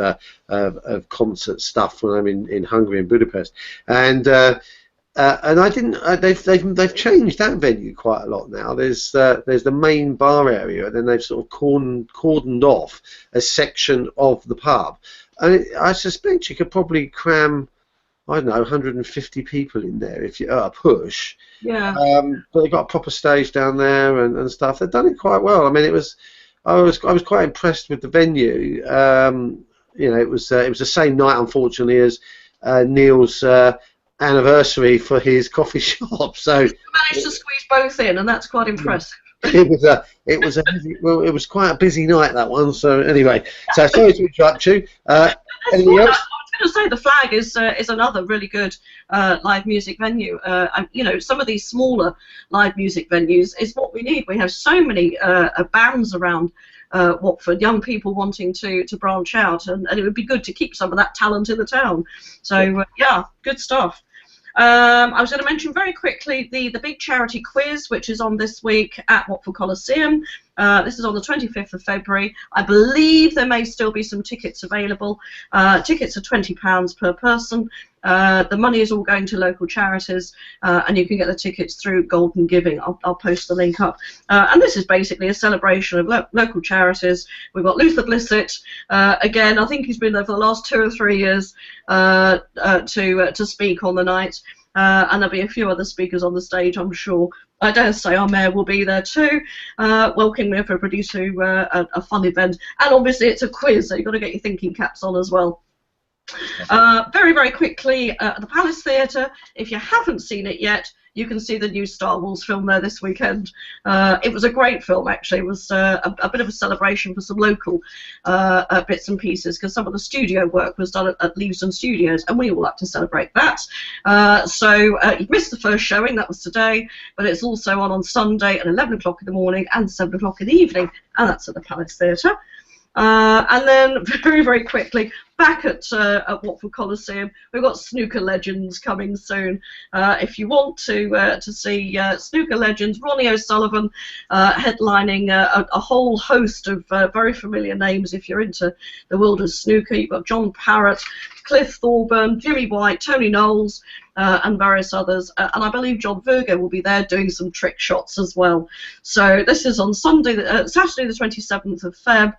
[SPEAKER 1] of concert stuff when I'm in Hungary and Budapest, and I didn't. They've changed that venue quite a lot now. There's the main bar area, and then they've sort of cordoned off a section of the pub. And I suspect you could probably cram, I don't know, 150 people in there if you push.
[SPEAKER 3] Yeah.
[SPEAKER 1] But they've got a proper stage down there and stuff. They've done it quite well. I mean, I was quite impressed with the venue. It was the same night, unfortunately, as Neal's anniversary for his coffee shop. So
[SPEAKER 3] you managed to squeeze both in, and that's quite impressive.
[SPEAKER 1] It was quite a busy night, that one. So anyway, so sorry to interrupt you. Anything else?
[SPEAKER 3] I was going to say the Flag is another really good live music venue. Some of these smaller live music venues is what we need. We have so many bands around Watford, young people wanting to branch out, and it would be good to keep some of that talent in the town. So yeah, good stuff. I was going to mention very quickly the big charity quiz, which is on this week at Watford Coliseum. This is on the 25th of February. I believe there may still be some tickets available. Tickets are £20 per person. The money is all going to local charities, and you can get the tickets through Golden Giving. I'll post the link up. And this is basically a celebration of local charities. We've got Luther Blissett. Again, I think he's been there for the last 2 or 3 years to speak on the night. And there'll be a few other speakers on the stage, I'm sure. I dare say our mayor will be there too, welcoming everybody to a fun event. And obviously it's a quiz, so you've got to get your thinking caps on as well. Very, very quickly, at the Palace Theatre, if you haven't seen it yet, you can see the new Star Wars film there this weekend. It was a great film, actually. It was a bit of a celebration for some local bits and pieces, because some of the studio work was done at Leavesden Studios, and we all like to celebrate that. So you missed the first showing, that was today, but it's also on Sunday at 11 o'clock in the morning and 7 o'clock in the evening, and that's at the Palace Theatre. And then very, very quickly, back at Watford Coliseum, we've got Snooker Legends coming soon. If you want to see Snooker Legends, Ronnie O'Sullivan headlining a whole host of very familiar names if you're into the world of snooker. You've got John Parrott, Cliff Thorburn, Jimmy White, Tony Knowles, and various others. And I believe John Virgo will be there doing some trick shots as well. So this is on Saturday the 27th of Feb.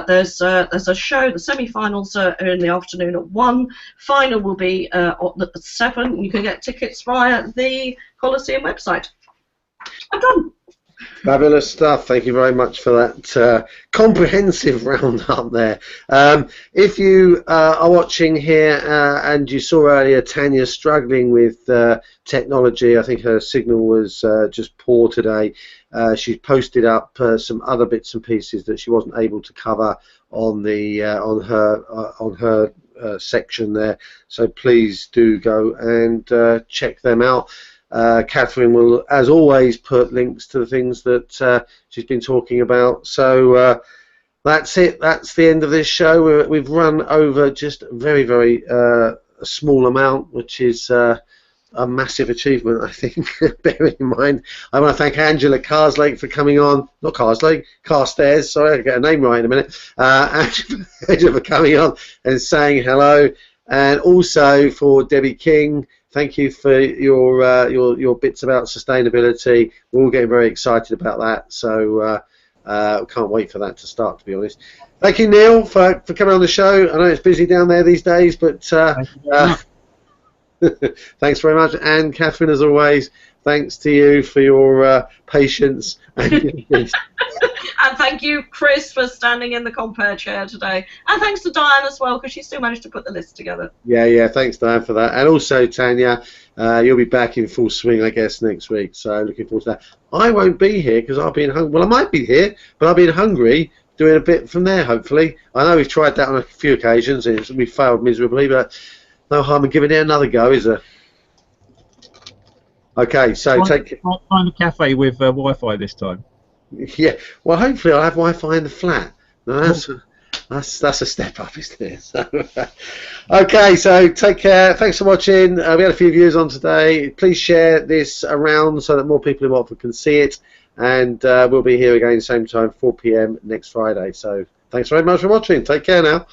[SPEAKER 3] There's a show. The semi-finals are in the afternoon at 1. Final will be at 7. You can get tickets via the Coliseum website. I'm done.
[SPEAKER 1] Fabulous stuff. Thank you very much for that comprehensive roundup there. If you are watching here and you saw earlier Tania struggling with technology, I think her signal was just poor today. She posted up some other bits and pieces that she wasn't able to cover on the on her section there. So please do go and check them out. Catherine will, as always, put links to the things that she's been talking about. So that's it. That's the end of this show. We've run over just very, very a small amount, which is a massive achievement, I think, bearing in mind. I want to thank Angela Carslake for coming on. Not Carslake, Carstairs. Sorry, I'll get her name right in a minute. Angela for coming on and saying hello. And also for Debbie King. Thank you for your bits about sustainability. We're all getting very excited about that, so can't wait for that to start, to be honest. Thank you, Neal, for coming on the show. I know it's busy down there these days, but thanks very much. And Catherine, as always, thanks to you for your patience.
[SPEAKER 3] And thank you, Chris, for standing in the compare chair today. And thanks to Diane as well, because she still managed to put the list together.
[SPEAKER 1] Yeah, thanks, Diane, for that. And also, Tania, you'll be back in full swing, I guess, next week. So looking forward to that. I won't be here because I'll be in Hungary. Well, I might be here, but I'll be in Hungary doing a bit from there, hopefully. I know we've tried that on a few occasions, and we failed miserably, but no harm in giving it another go, is there? Okay, so
[SPEAKER 5] find a cafe with Wi-Fi this time.
[SPEAKER 1] Yeah, well, hopefully I'll have Wi-Fi in the flat. No, that's a step up, isn't it? So, okay, so take care. Thanks for watching. We had a few viewers on today. Please share this around so that more people in Watford can see it. And we'll be here again same time, 4 PM next Friday. So thanks very much for watching. Take care now.